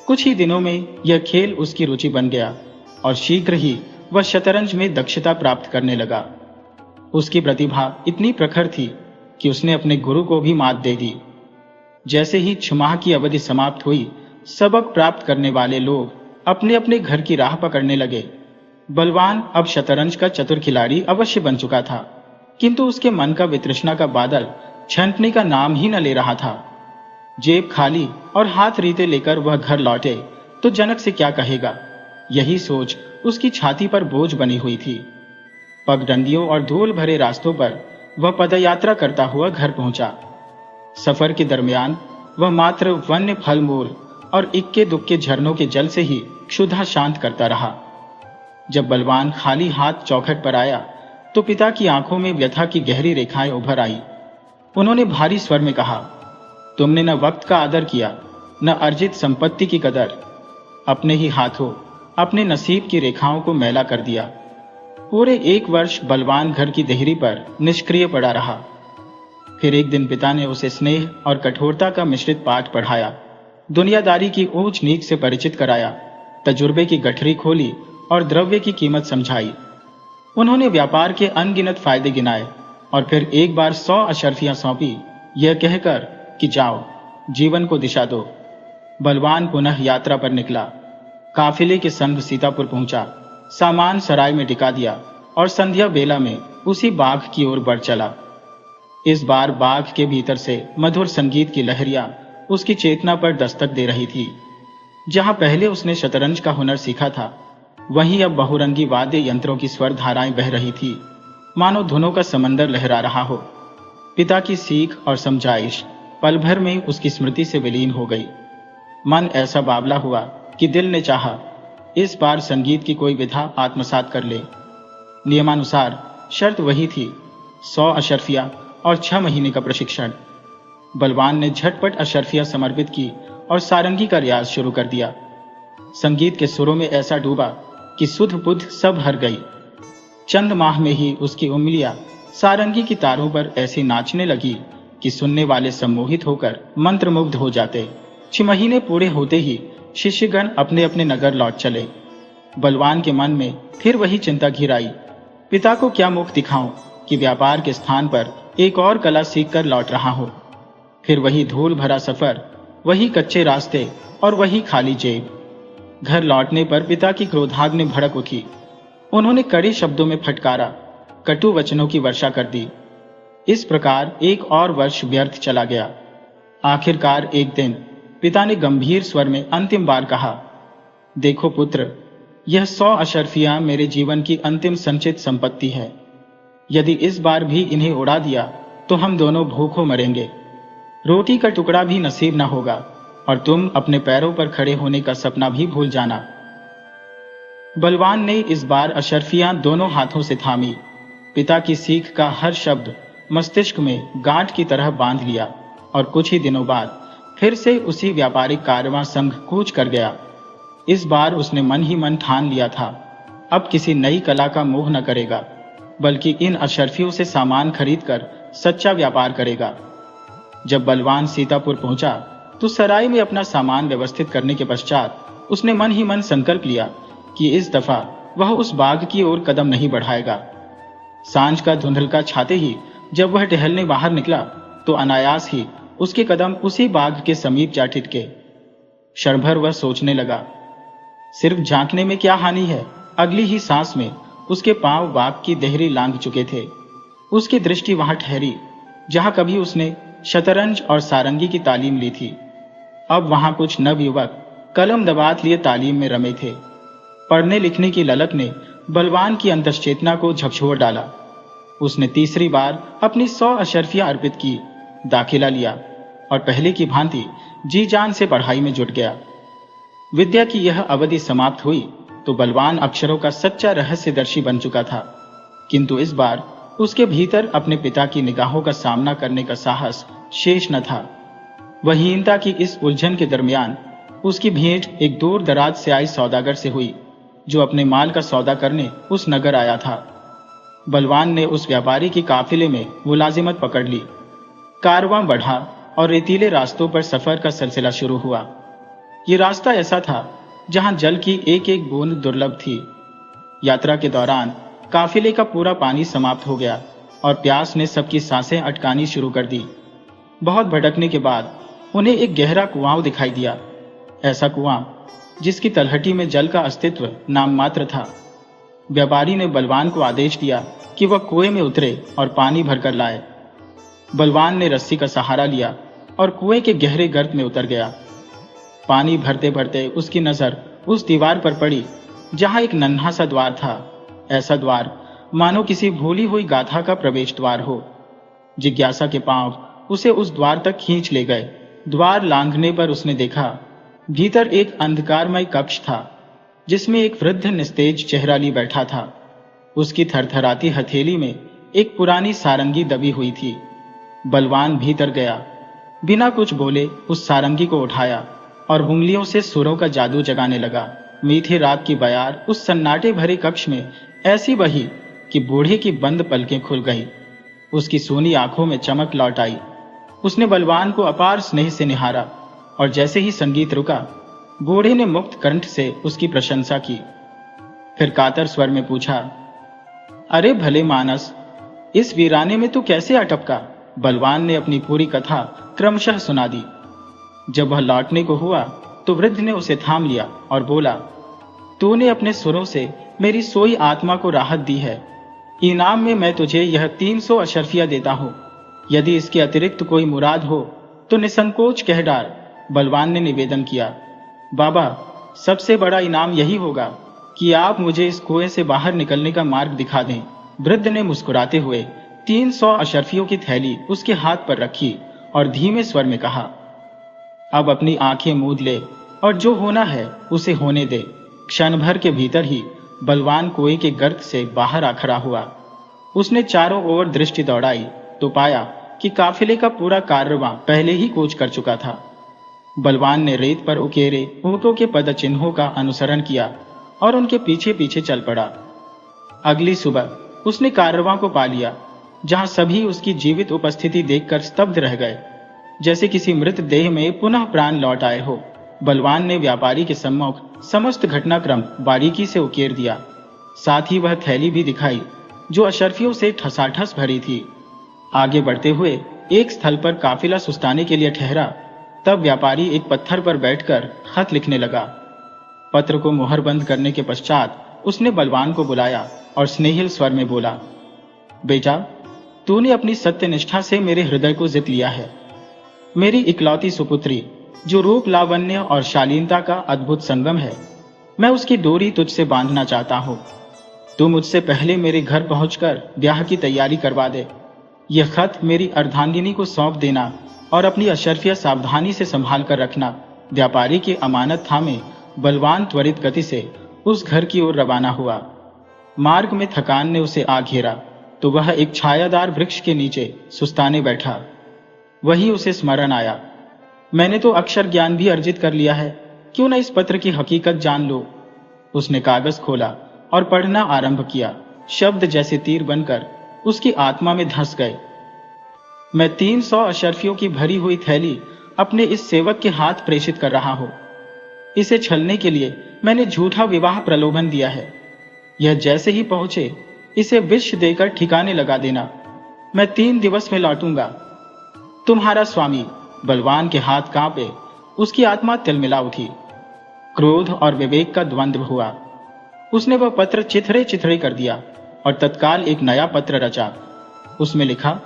कुछ ही दिनों में यह खेल उसकी रुचि बन गया और शीघ्र ही वह शतरंज में दक्षता प्राप्त करने लगा। उसकी प्रतिभा इतनी प्रखर थी कि उसने अपने गुरु को भी मात दे दी। जैसे ही 6 माह की अवधि समाप्त हुई, सबक प्राप्त करने वाले लोग अपने अपने घर की राह पकड़ने लगे। बलवान अब शतरंज का चतुर खिलाड़ी अवश्य बन चुका था, किंतु उसके मन का वितृष्णा का बादल छंटने का नाम ही न ले रहा था। जेब खाली और हाथ रीते लेकर वह घर लौटे तो जनक से क्या कहेगा, यही सोच उसकी छाती पर बोझ बनी हुई थी। पगडंडियों और धूल भरे रास्तों पर वह पदयात्रा करता हुआ घर पहुंचा। सफर के दरमियान वह मात्र वन्य फल मूल और इक्के दुक्के झरनों के जल से ही क्षुधा शांत करता रहा। जब बलवान खाली हाथ चौखट पर आया तो पिता की आंखों में व्यथा की गहरी रेखाएं उभर आई। उन्होंने भारी स्वर में कहा, तुमने न वक्त का आदर किया, न अर्जित संपत्ति की कदर। अपने ही हाथों अपने नसीब की रेखाओं को मैला कर दिया। पूरे 1 वर्ष बलवान घर की देहरी पर निष्क्रिय पड़ा रहा। फिर एक दिन पिता ने उसे स्नेह और कठोरता का मिश्रित पाठ पढ़ाया, दुनियादारी की ऊंच नीच से परिचित कराया, तजुर्बे की गठरी खोली और द्रव्य की कीमत समझाई। उन्होंने व्यापार के अनगिनत फायदे गिनाए और फिर एक बार 100 अशर्फियां सौंपी, यह कहकर कि जाओ, जीवन को दिशा दो। बलवान पुनः यात्रा पर निकला। काफिले के संग सीतापुर पहुंचा, सामान सराय में टिका दिया और संध्या बेला में उसी बाग की ओर बढ़ चला। इस बार बाग के भीतर से मधुर संगीत की लहरियां उसकी चेतना पर दस्तक दे रही थी। जहां पहले उसने शतरंज का हुनर सीखा था, वहीं अब बहुरंगी वाद्य यंत्रों की स्वर धाराएं बह रही थी, मानो धुनों का समंदर लहरा रहा हो। पिता की सीख और समझाइश पल भर में उसकी स्मृति से विलीन हो गई। मन ऐसा बावला हुआ कि दिल ने चाहा, इस बार संगीत की कोई विधा आत्मसात कर ले। नियमानुसार शर्त वही थी, 100 अशर्फिया और 6 महीने का प्रशिक्षण। बलवान ने झटपट अशर्फिया समर्पित की और सारंगी का रियाज शुरू कर दिया। संगीत के सुरों में ऐसा डूबा कि सुध बुध सब हर गई। चंद माह में ही उसकी उंगलियां सारंगी की तारों पर ऐसी नाचने लगी कि सुनने वाले सम्मोहित होकर मंत्रमुग्ध हो जाते। 6 महीने पूरे होते ही शिष्यगण अपने अपने नगर लौट चले। बलवान के मन में फिर वही चिंता घिर आई, पिता को क्या मुख दिखाऊं कि व्यापार के स्थान पर एक और कला सीखकर लौट रहा हूं। फिर वही धूल भरा सफर, वही कच्चे रास्ते और वही खाली जेब। घर लौटने पर पिता की क्रोधाग्नि भड़क उठी। उन्होंने कड़े शब्दों में फटकारा, कटु वचनों की वर्षा कर दी। इस प्रकार एक और वर्ष व्यर्थ चला गया। आखिरकार एक दिन पिता ने गंभीर स्वर में अंतिम बार कहा, देखो पुत्र, यह 100 अशर्फियां मेरे जीवन की अंतिम संचित संपत्ति है। यदि इस बार भी इन्हें उड़ा दिया तो हम दोनों भूखों मरेंगे। रोटी का टुकड़ा भी नसीब न होगा और तुम अपने पैरों पर खड़े होने का सपना भी भूल जाना। बलवान ने इस बार अशर्फियां दोनों हाथों से थामी। पिता की सीख का हर शब्द मस्तिष्क में गांठ की तरह बांध लिया और कुछ ही दिनों बाद फिर से उसी व्यापारिक कारवां संग कूच कर गया। इस बार उसने मन ही मन ठान लिया था, अब किसी नई कला का मोह न करेगा, बल्कि इन अशर्फियों से सामान खरीदकर सच्चा व्यापार करेगा। जब बलवान सीतापुर पहुंचा तो सराय में अपना सामान व्यवस्थित करने के पश्चात उसने मन ही मन संकल्प लिया कि इस दफा वह उस बाग की ओर कदम नहीं बढ़ाएगा। सांझ का धुंधलका छाते ही जब वह टहलने बाहर निकला तो अनायास ही उसके कदम उसी बाघ के समीप जा ठिठके। क्षण भर वह सोचने लगा, सिर्फ झांकने में क्या हानि है। अगली ही सांस में उसके पांव बाघ की देहरी लांघ चुके थे। उसकी दृष्टि वहां ठहरी जहां कभी उसने शतरंज और सारंगी की तालीम ली थी। अब वहां कुछ नवयुवक कलम दबात लिए तालीम में रमे थे। पढ़ने लिखने की ललक ने बलवान की अंतश्चेतना को झकझोर डाला। उसने तीसरी बार अपनी 100 अशर्फियां अर्पित की, दाखिला लिया और पहले की भांति जी जान से पढ़ाई में जुट गया। विद्या की यह अवधि समाप्त हुई तो बलवान अक्षरों का सच्चा रहस्यदर्शी बन चुका था, किंतु इस बार उसके भीतर अपने पिता की निगाहों का सामना करने का साहस शेष न था। वहीनता की इस उलझन के दरमियान उसकी भेंट एक दूर दराज से आई सौदागर से हुई, जो अपने माल का सौदा करने उस नगर आया था। बलवान ने उस व्यापारी की काफिले में मुलाजिमत पकड़ ली। कारवां बढ़ा और रेतीले रास्तों पर सफर का सिलसिला शुरू हुआ। ये रास्ता ऐसा था जहां जल की एक एक बूंद दुर्लभ थी। यात्रा के दौरान काफिले का पूरा पानी समाप्त हो गया और प्यास ने सबकी सांसें अटकानी शुरू कर दी। बहुत भटकने के बाद उन्हें एक गहरा कुआं दिखाई दिया, ऐसा कुआं जिसकी तलहटी में जल का अस्तित्व नाम मात्र था। व्यापारी ने बलवान को आदेश दिया कि वह कुएं में उतरे और पानी भरकर लाए। बलवान ने रस्सी का सहारा लिया और कुएं के गहरे गर्त में उतर गया। पानी भरते भरते उसकी नजर उस दीवार पर पड़ी जहां एक नन्हा सा द्वार था, ऐसा द्वार मानो किसी भूली हुई गाथा का प्रवेश द्वार हो। जिज्ञासा के पांव उसे उस द्वार तक खींच ले गए। द्वार लांघने पर उसने देखा, भीतर एक अंधकारमय कक्ष था जिसमें एक वृद्ध निस्तेज चेहरा ली बैठा था। उसकी थरथराती हथेली में एक पुरानी सारंगी दबी हुई थी। बलवान भीतर गया, बिना कुछ बोले उस सारंगी को उठाया और उंगलियों से सुरों का जादू जगाने लगा। मीठे रात की बयार उस सन्नाटे भरे कक्ष में ऐसी बही कि बूढ़े की बंद पलकें खुल गईं। उसकी सोनी आंखों में चमक लौट आई। उसने बलवान को अपार स्नेह से निहारा और जैसे ही संगीत रुका, बूढ़े ने मुक्त कंठ से उसकी प्रशंसा की। फिर कातर स्वर में पूछा, अरे भले मानस, इस वीराने में तू कैसे अटपका? बलवान ने अपनी पूरी कथा क्रमशः सुना दी। जब वह लौटने को हुआ तो वृद्ध ने उसे थाम लिया और बोला, तूने अपने सुरों से मेरी सोई आत्मा को राहत दी है। इनाम में मैं तुझे यह 300 अशर्फिया देता हूं। यदि इसके अतिरिक्त कोई मुराद हो तो निसंकोच कह डाल। बलवान ने निवेदन किया, बाबा, सबसे बड़ा इनाम यही होगा कि आप मुझे इस कुएं से बाहर निकलने का मार्ग दिखा दें। वृद्ध ने मुस्कुराते हुए 300 अशर्फियों की थैली उसके हाथ पर रखी और धीमे स्वर में कहा, अब अपनी आंखें मूंद ले और जो होना है उसे होने दे। क्षण भर के भीतर ही बलवान कुएं के गर्त से बाहर आ खड़ा हुआ। उसने चारों ओर दृष्टि दौड़ाई तो पाया कि काफिले का पूरा कारवां पहले ही कूच कर चुका था। बलवान ने रेत पर उकेरे ऊंटों के पदचिन्हों का अनुसरण किया और उनके पीछे पीछे चल पड़ा। अगली सुबह उसने कारवां को पा लिया, जहां सभी उसकी जीवित उपस्थिति देखकर स्तब्ध रह गए, जैसे किसी मृत देह में पुनः प्राण लौट आए हो। बलवान ने व्यापारी के सम्मुख समस्त घटनाक्रम बारीकी से उकेर दिया। साथ ही वह थैली भी दिखाई जो अशर्फियों से ठसाठस भरी थी। आगे बढ़ते हुए एक स्थल पर काफिला सुस्ताने के लिए ठहरा। तब व्यापारी एक पत्थर पर बैठकर खत लिखने लगा। पत्र को मुहरबंद करने के पश्चात उसने बलवान को बुलाया और स्नेहिल स्वर में बोला, बेटा, तूने अपनी सत्यनिष्ठा से मेरे हृदय को जीत लिया है। मेरी इकलौती सुपुत्री, जो रूप लावण्य और शालीनता का अद्भुत संगम है, मैं उसकी डोरी तुझसे बांधना चाहता हूं। तू मुझसे पहले मेरे घर पहुंचकर ब्याह की तैयारी करवा दे। यह खत मेरी अर्धांगिनी को सौंप देना और अपनी अशर्फिया सावधानी से संभाल कर रखना। व्यापारी की अमानत थामे बलवान त्वरित गति से उस घर की ओर रवाना हुआ। मार्ग में थकान ने उसे आ घेरा तो वह एक छायादार वृक्ष के नीचे सुस्ताने बैठा। वही उसे स्मरण आया, मैंने तो अक्षर ज्ञान भी अर्जित कर लिया है, क्यों न इस पत्र की हकीकत जान लो। उसने कागज खोला और पढ़ना आरंभ किया। शब्द जैसे तीर बनकर उसकी आत्मा में धंस गए। मैं 300 अशर्फियों की भरी हुई थैली अपने इस सेवक के हाथ प्रेषित कर रहा हूं। इसे छलने के लिए मैंने झूठा विवाह प्रलोभन दिया है। यह जैसे ही पहुंचे इसे विष देकर ठिकाने लगा देना। मैं 3 दिवस में लौटूंगा। तुम्हारा स्वामी बलवान के हाथ कांपे, उसकी आत्मा तिलमिला उठी। क्रोध और विवेक का द्वंद्व हुआ। उसने वह पत्र चिथड़े चिथड़े कर दिया और तत्काल एक नया पत्र रचा। उसमें लिखा,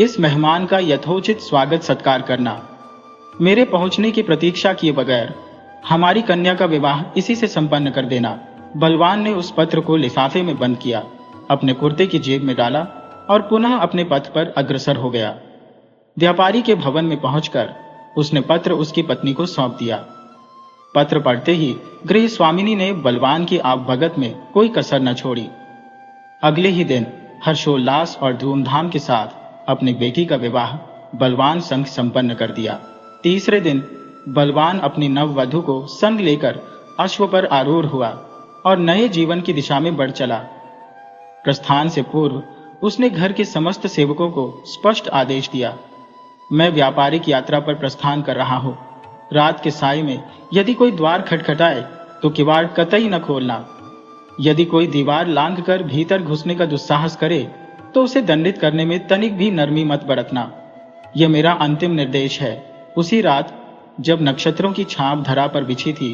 इस मेहमान का यथोचित स्वागत सत्कार करना। मेरे पहुंचने की प्रतीक्षा किए बगैर हमारी कन्या का विवाह इसी से संपन्न कर देना। बलवान ने उस पत्र को लिफाफे में बंद किया, अपने कुर्ते की जेब में डाला और पुनः अपने पथ पर अग्रसर हो गया। व्यापारी के भवन में पहुंचकर उसने पत्र उसकी पत्नी को सौंप दिया। पत्र पढ़ते ही गृह स्वामिनी ने बलवान की आवभगत में कोई कसर न छोड़ी। अगले ही दिन हर्षोल्लास और धूमधाम के साथ अपनी बेटी का विवाह बलवान संग संपन्न कर दिया। तीसरे दिन बलवान अपनी नववधू को संग लेकर अश्व पर आरूढ़ हुआ और नए जीवन की दिशा में बढ़ चला। प्रस्थान से पूर्व उसने घर के समस्त सेवकों को स्पष्ट आदेश दिया, मैं व्यापारिक यात्रा पर प्रस्थान कर रहा हूं। रात के साय में यदि कोई द्वार खटखटाए तो किवाड़ कतई न खोलना। यदि कोई दीवार लांघकर भीतर घुसने का दुस्साहस करे तो उसे दंडित करने में तनिक भी नरमी मत बरतना। यह मेरा अंतिम निर्देश है। उसी रात जब नक्षत्रों की छाप धरा पर बिछी थी,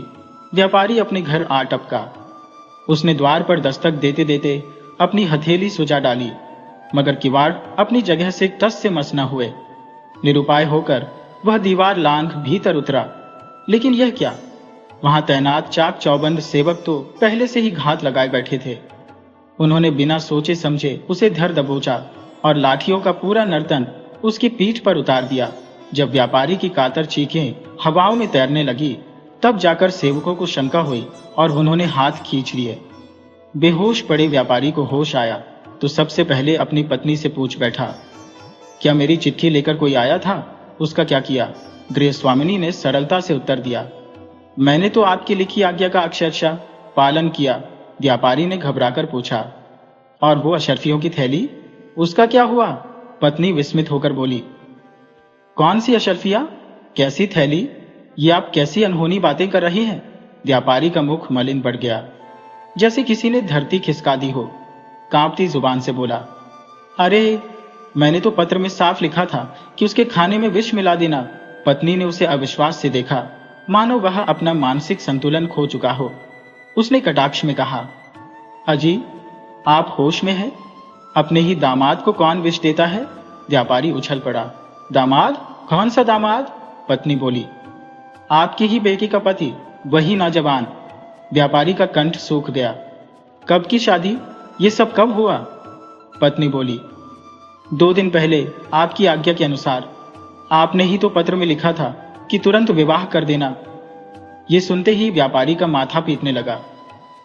व्यापारी अपने घर आ टपका। उसने द्वार पर दस्तक देते देते अपनी हथेली सुजा डाली, मगर किवाड़ अपनी जगह से टस से मस न हुए। निरुपाय होकर वह दीवार लांघ भीतर उतरा, लेकिन यह क्या, वहां तैनात चाक चौबंद सेवक तो पहले से ही घात लगाए बैठे थे। उन्होंने बिना सोचे समझे उसे धर दबोचा और लाठियों का पूरा नर्तन उसकी पीठ पर उतार दिया। जब व्यापारी की कातर चीखें हवाओं में तैरने लगी, तब जाकर सेवकों को शंका हुई और उन्होंने हाथ खींच लिए। बेहोश पड़े व्यापारी को होश आया तो सबसे पहले अपनी पत्नी से पूछ बैठा, क्या मेरी चिट्ठी लेकर कोई आया था? उसका क्या किया? गृह स्वामिनी ने सरलता से उत्तर दिया, मैंने तो आपकी लिखी आज्ञा का अक्षरशः पालन किया। व्यापारी ने घबराकर पूछा, और वो अशर्फियों की थैली, उसका क्या हुआ? पत्नी विस्मित होकर बोली, कौन सी अशर्फिया? कैसी थैली? ये आप कैसी अनहोनी बातें कर रही हैं? व्यापारी का मुख मलिन पड़ गया, जैसे किसी ने धरती खिसका दी हो। कांपती जुबान से बोला, अरे मैंने तो पत्र में साफ लिखा था कि उसके खाने में विष मिला देना। पत्नी ने उसे अविश्वास से देखा, मानो वह अपना मानसिक संतुलन खो चुका हो। उसने कटाक्ष में कहा, अजी आप होश में हैं? अपने ही दामाद को कौन विष देता है? व्यापारी उछल पड़ा, दामाद? कौन सा दामाद? पत्नी बोली, आपकी ही बेटी का पति, वही नौजवान। व्यापारी का कंठ सूख गया, कब की शादी? ये सब कब हुआ? पत्नी बोली, 2 दिन पहले आपकी आज्ञा के अनुसार। आपने ही तो पत्र में लिखा था कि तुरंत विवाह कर देना। ये सुनते ही व्यापारी का माथा पीटने लगा।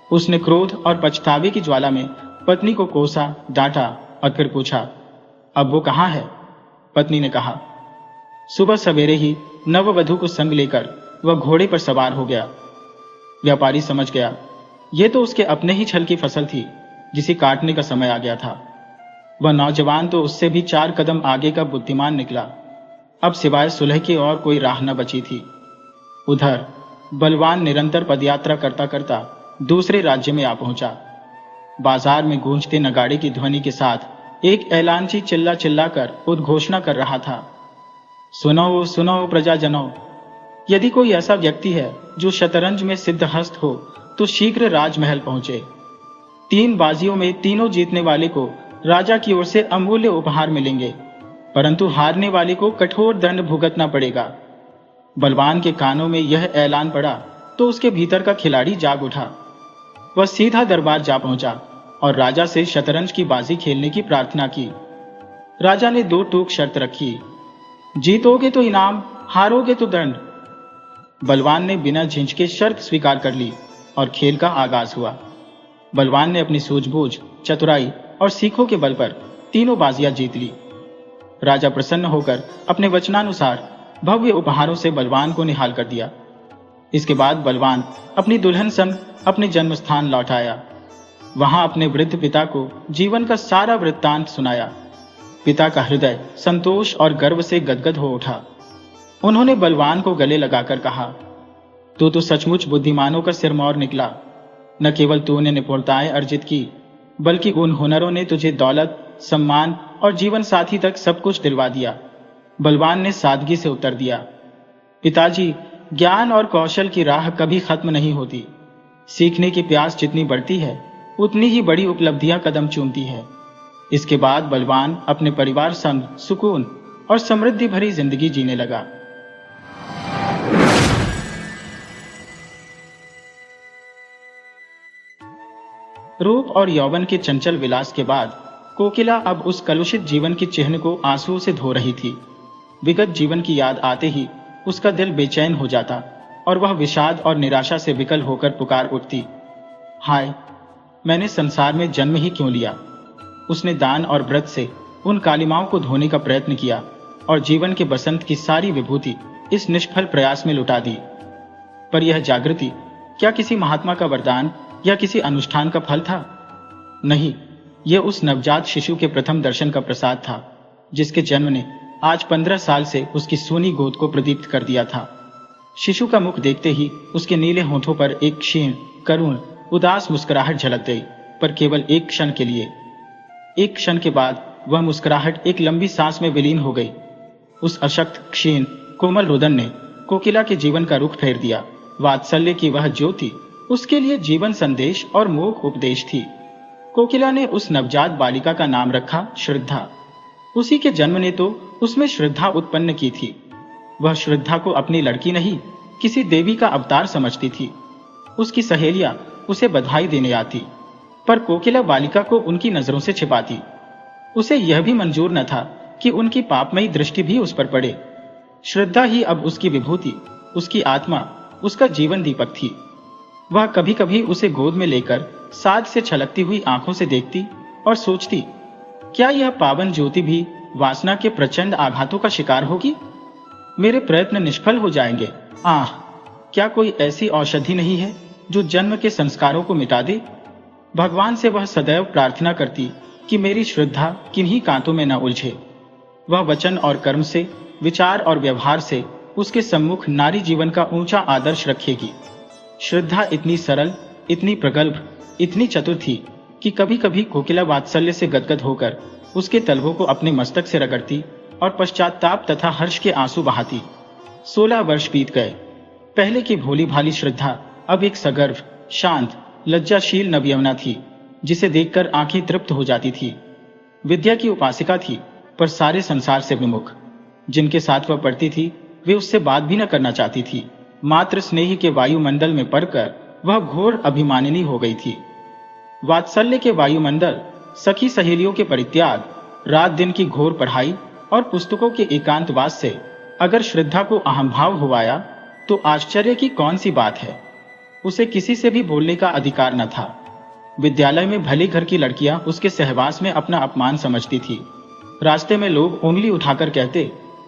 उसने क्रोध और पछतावे की ज्वाला में पत्नी को कोसा, डांटा और फिर पूछा, अब वो कहाँ है? पत्नी ने कहा, सुबह सवेरे ही नववधू को संग लेकर वह घोड़े पर सवार हो गया। व्यापारी समझ गया, ये तो उसके अपने ही छल की फसल थी जिसे काटने का समय आ गया था। वह नौजवान तो उससे भी 4 कदम आगे का बुद्धिमान निकला। अब सिवाय सुलह की और कोई राह न बची थी। उधर बलवान निरंतर पदयात्रा करता करता दूसरे राज्य में आ पहुंचा। बाजार में गूंजते नगाड़े की ध्वनि के साथ एक ऐलानची चिल्ला चिल्लाकर उद्घोषणा कर रहा था, सुनो सुनो प्रजाजनों, यदि कोई ऐसा व्यक्ति है जो शतरंज में सिद्धहस्त हो तो शीघ्र राजमहल पहुंचे। 3 बाजियों में तीनों जीतने वाले को राजा की ओर से अमूल्य उपहार मिलेंगे, परंतु हारने वाले को कठोर दंड भुगतना पड़ेगा। बलवान के कानों में यह ऐलान पड़ा तो उसके भीतर का खिलाड़ी जाग उठा। वह सीधा दरबार जा पहुंचा और राजा से शतरंज की बाजी खेलने की प्रार्थना की। राजा ने 2 टूक शर्त रखी, जीतोगे तो इनाम, हारोगे तो दंड। बलवान ने बिना झिझके शर्त स्वीकार कर ली और खेल का आगाज हुआ। बलवान ने अपनी सूझबूझ, चतुराई और सीखों के बल पर तीनों बाजियां जीत ली। राजा प्रसन्न होकर अपने वचनानुसार भव्य उपहारों से बलवान को निहाल कर दिया। इसके बाद बलवान अपनी दुल्हन संग अपने जन्म स्थान लौट आया। वहां अपने वृद्ध पिता को जीवन का सारा वृत्तांत सुनाया। पिता का हृदय संतोष और गर्व से गदगद हो उठा। उन्होंने बलवान को गले लगाकर कहा, तू तो सचमुच बुद्धिमानों का सिरमौर निकला। न केवल तूने निपुणताएं अर्जित की, बल्कि उन हुनरों ने तुझे दौलत, सम्मान और जीवन साथी तक सब कुछ दिलवा दिया। बलवान ने सादगी से उत्तर दिया, पिताजी, ज्ञान और कौशल की राह कभी खत्म नहीं होती। सीखने की प्यास जितनी बढ़ती है, उतनी ही बड़ी उपलब्धियां कदम चूमती है। इसके बाद बलवान अपने परिवार संग सुकून और समृद्धि भरी जिंदगी जीने लगा। रूप और यौवन के चंचल विलास के बाद कोकिला अब उस कलुषित जीवन के चिन्ह को आंसुओं से धो रही थी। विगत जीवन की याद आते ही उसका दिल बेचैन हो जाता और वह विषाद और निराशा से विकल होकर पुकार उठती, हाय, मैंने संसार में जन्म ही क्यों लिया। उसने दान और व्रत से उन कालिमाओं को धोने का प्रयत्न किया और जीवन के बसंत की सारी विभूति इस निष्फल प्रयास में लुटा दी। पर यह जागृति क्या किसी महात्मा का वरदान या किसी अनुष्ठान का फल था? नहीं, यह उस नवजात शिशु के प्रथम दर्शन का प्रसाद था, जिसके जन्म ने आज 15 साल से उसकी सूनी गोद को प्रदीप्त कर दिया था। शिशु का मुख देखते ही उसके नीले होठों पर एक क्षीण, करुण, उदास मुस्कुराहट झलक गई, पर केवल एक क्षण के लिए। एक क्षण के बाद वह मुस्कुराहट एक लंबी सांस में विलीन हो गई। उस अशक्त, क्षीण, कोमल रुदन ने कोकिला के जीवन का रुख फेर दिया। वात्सल्य की वह ज्योति उसके लिए जीवन संदेश और मोक्ष उपदेश थी। कोकिला ने उस नवजात बालिका का नाम रखा श्रद्धा। उसी के जन्म ने तो उसमें श्रद्धा उत्पन्न की थी। वह श्रद्धा को अपनी लड़की नहीं, किसी देवी का अवतार समझती थी। उसकी सहेलियां उसे बधाई देने आती, पर कोकिला बालिका को उनकी नजरों से छिपाती। उसे यह भी मंजूर न था कि उनकी पापमयी दृष्टि भी उस पर पड़े। श्रद्धा ही अब उसकी विभूति, उसकी आत्मा, उसका जीवन दीपक थी। वह कभी कभी उसे गोद में लेकर साज से छलकती हुई आंखों से देखती और सोचती, क्या यह पावन ज्योति भी वासना के प्रचंड आघातों का शिकार होगी? मेरे प्रयत्न निष्फल हो जाएंगे। आह, क्या कोई ऐसी औषधि नहीं है जो जन्म के संस्कारों को मिटा दे? भगवान से वह सदैव प्रार्थना करती कि मेरी श्रद्धा किन्हीं कांटों में न उलझे। वह वचन और कर्म से, विचार और व्यवहार से उसके सम्मुख नारी जीवन का ऊंचा आदर्श रखेगी। श्रद्धा इतनी सरल, इतनी प्रगल्भ, इतनी चतुर थी कि कभी कभी कोकिला वात्सल्य से गदगद होकर उसके तलवों को अपने मस्तक से रगड़ती और पश्चाताप तथा हर्ष के आंसू बहाती। 16 वर्ष बीत गए। पहले की भोली भाली श्रद्धा अब एक सगर्व, शांत, लज्जाशील नवयवना थी, जिसे देखकर आंखें तृप्त हो जाती थी। विद्या की उपासिका थी, पर सारे संसार से विमुख। जिनके साथ वह पढ़ती थी, वे उससे बात भी न करना चाहती थी। मात्र स्नेह के वायुमंडल में पड़कर वह घोर अभिमानिनी हो गई थी। वात्सल्य के वायुमंडल, सखी सहेलियों के परित्याग, रात दिन की घोर पढ़ाई और पुस्तकों के एकांतवास से अगर श्रद्धा को अहंभाव हो आया तो आश्चर्य की कौन सी बात है। उसे किसी से भी बोलने का अधिकार न था। विद्यालय में भली घर की लड़कियां उसके सहवास में अपना अपमान समझती थी। रास्ते में लोग उंगली उठाकर कहते,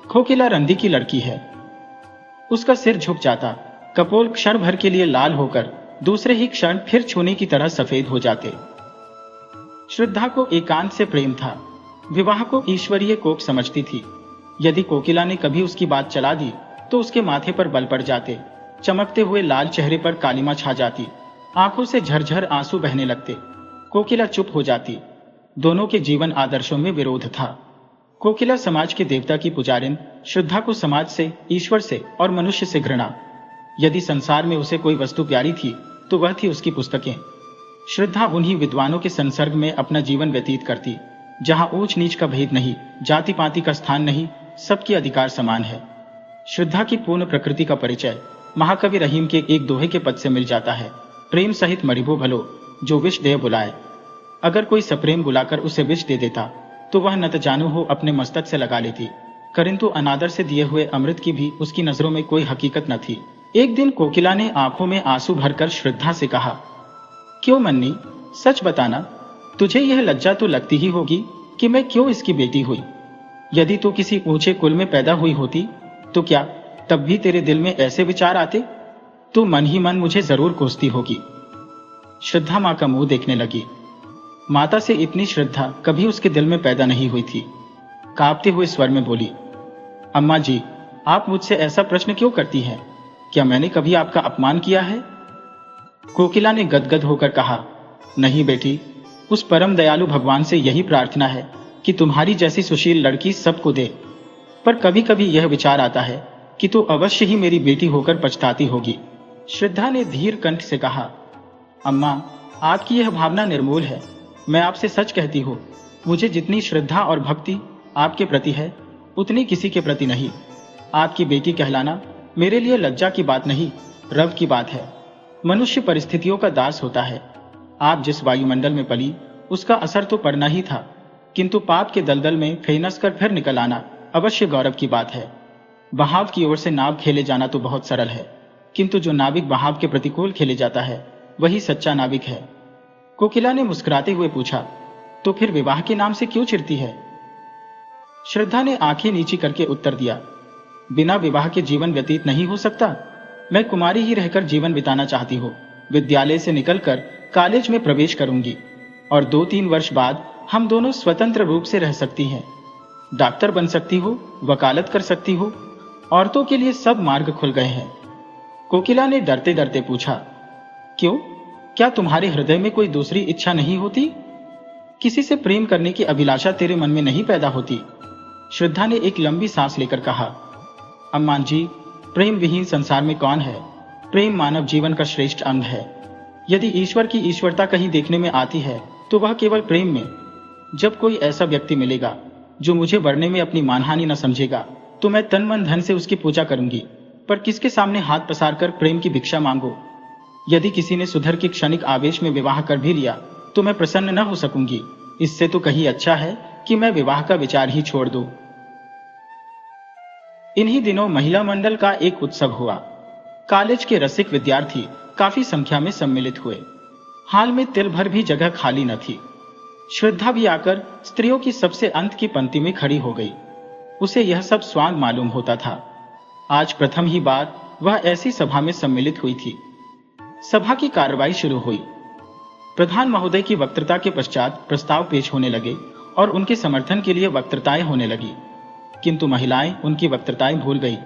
कोकिला रंदी की लड़की है। उसका सिर झुक जाता, कपोल क्षण भर के लिए लाल होकर दूसरे ही क्षण फिर छूने की तरह सफेद हो जाते। श्रद्धा को एकांत से प्रेम था। विवाह को ईश्वरीय कोप समझती थी। यदि कोकिला ने कभी उसकी बात चला दी तो उसके माथे पर बल पड़ जाते। चमकते हुए लाल चेहरे पर कालिमा छा जाती, आंखों से झरझर आंसू बहने लगते। कोकिला चुप हो जाती। दोनों के जीवन आदर्शों में विरोध था। कोकिला समाज के देवता की पुजारिन, श्रद्धा को समाज से, ईश्वर से और मनुष्य से घृणा। यदि संसार में उसे कोई वस्तु प्यारी थी तो वह थी उसकी पुस्तकें। श्रद्धा उन्हीं विद्वानों के संसर्ग में अपना जीवन व्यतीत करती, जहां ऊंच नीच का भेद नहीं, जाति पाति का स्थान नहीं, सबके अधिकार समान है। श्रद्धा की पूर्ण प्रकृति का परिचय महाकवि रहीम के एक दोहे के पद से मिल जाता है, प्रेम सहित मरिबो भलो, जो विष दे बुलाए। अगर कोई सप्रेम बुलाकर उसे विष दे देता तो वह न जानो हो अपने मस्तक से लगा लेती, किंतु अनादर से दिए हुए अमृत की भी उसकी नजरों में कोई हकीकत न थी। एक दिन कोकिला ने आंखों में आंसू भरकर श्रद्धा से कहा, क्यों मन्नी, सच बताना, तुझे यह लज्जा तो लगती ही होगी कि मैं क्यों इसकी बेटी हुई। यदि तू किसी ऊंचे कुल में पैदा हुई होती तो क्या तब भी तेरे दिल में ऐसे विचार आते? तू मन ही मन मुझे जरूर कोसती होगी। श्रद्धा मां का मुंह देखने लगी। माता से इतनी श्रद्धा कभी उसके दिल में पैदा नहीं हुई थी। कांपते हुए स्वर में बोली, अम्मा जी, आप मुझसे ऐसा प्रश्न क्यों करती हैं? क्या मैंने कभी आपका अपमान किया है? कोकिला ने गदगद होकर कहा, नहीं बेटी, उस परम दयालु भगवान से यही प्रार्थना है कि तुम्हारी जैसी सुशील लड़की सबको दे। पर कभी कभी यह विचार आता है कि तू अवश्य ही मेरी बेटी होकर पछताती होगी। श्रद्धा ने धीर कंठ से कहा, अम्मा, आपकी यह भावना निर्मूल है। मैं आपसे सच कहती हूँ, मुझे जितनी श्रद्धा और भक्ति आपके प्रति है, उतनी किसी के प्रति नहीं। आपकी बेटी कहलाना मेरे लिए लज्जा की बात नहीं, रव की बात है। मनुष्य परिस्थितियों का दास होता है। आप जिस वायुमंडल में पली, उसका असर तो पड़ना ही था, किंतु पाप के दलदल में फेनस कर फिर निकल आना अवश्य गौरव की बात है। बहाव की ओर से नाव खेले जाना तो बहुत सरल है, किंतु जो नाविक बहाव के प्रतिकूल खेले जाता है, वही सच्चा नाविक है। कोकिला ने मुस्कुराते हुए पूछा, तो फिर विवाह के नाम से क्यों चिढ़ती है? श्रद्धा ने आंखें नीची करके उत्तर दिया, बिना विवाह के जीवन व्यतीत नहीं हो सकता। मैं कुमारी ही रहकर जीवन बिताना चाहती हूँ। विद्यालय से निकलकर कॉलेज में प्रवेश करूंगी और 2-3 वर्ष बाद हम दोनों स्वतंत्र रूप से रह सकती हैं। डॉक्टर बन सकती हो, वकालत कर सकती हो, औरतों के लिए सब मार्ग खुल गए हैं। कोकिला ने डरते डरते पूछा, क्यों? क्या तुम्हारे हृदय में कोई दूसरी इच्छा नहीं होती? किसी से प्रेम करने की अभिलाषा तेरे मन में नहीं पैदा होती? श्रद्धा ने एक लंबी सांस लेकर कहा, अम्मा जी, प्रेम विहीन संसार में कौन है? प्रेम मानव जीवन का श्रेष्ठ अंग है। यदि ईश्वर की ईश्वरता कहीं देखने में आती है तो वह केवल प्रेम में। जब कोई ऐसा व्यक्ति मिलेगा जो मुझे वरने में अपनी मानहानि न समझेगा, तो मैं तन मन धन से उसकी पूजा करूंगी, पर किसके सामने हाथ पसार कर प्रेम की भिक्षा मांगो? यदि किसी ने सुधर के क्षणिक आवेश में विवाह कर भी लिया तो मैं प्रसन्न न हो सकूंगी। इससे तो कहीं अच्छा है कि मैं विवाह का विचार ही छोड़ दूं। इन्हीं दिनों महिला मंडल का एक उत्सव हुआ। कॉलेज के रसिक विद्यार्थी काफी संख्या में सम्मिलित हुए। हाल में तिल भर भी जगह खाली न थी। श्रद्धा भी आकर स्त्रियों की सबसे अंत की पंक्ति में खड़ी हो गई। उसे यह सब स्वांग मालूम होता था। आज प्रथम ही बार वह ऐसी सभा में सम्मिलित हुई थी। सभा की कार्रवाई शुरू हुई। प्रधान महोदय की वक्तृता के पश्चात प्रस्ताव पेश होने लगे और उनके समर्थन के लिए वक्तृताएं होने लगी, किंतु महिलाएं उनकी वक्तृताएं भूल गई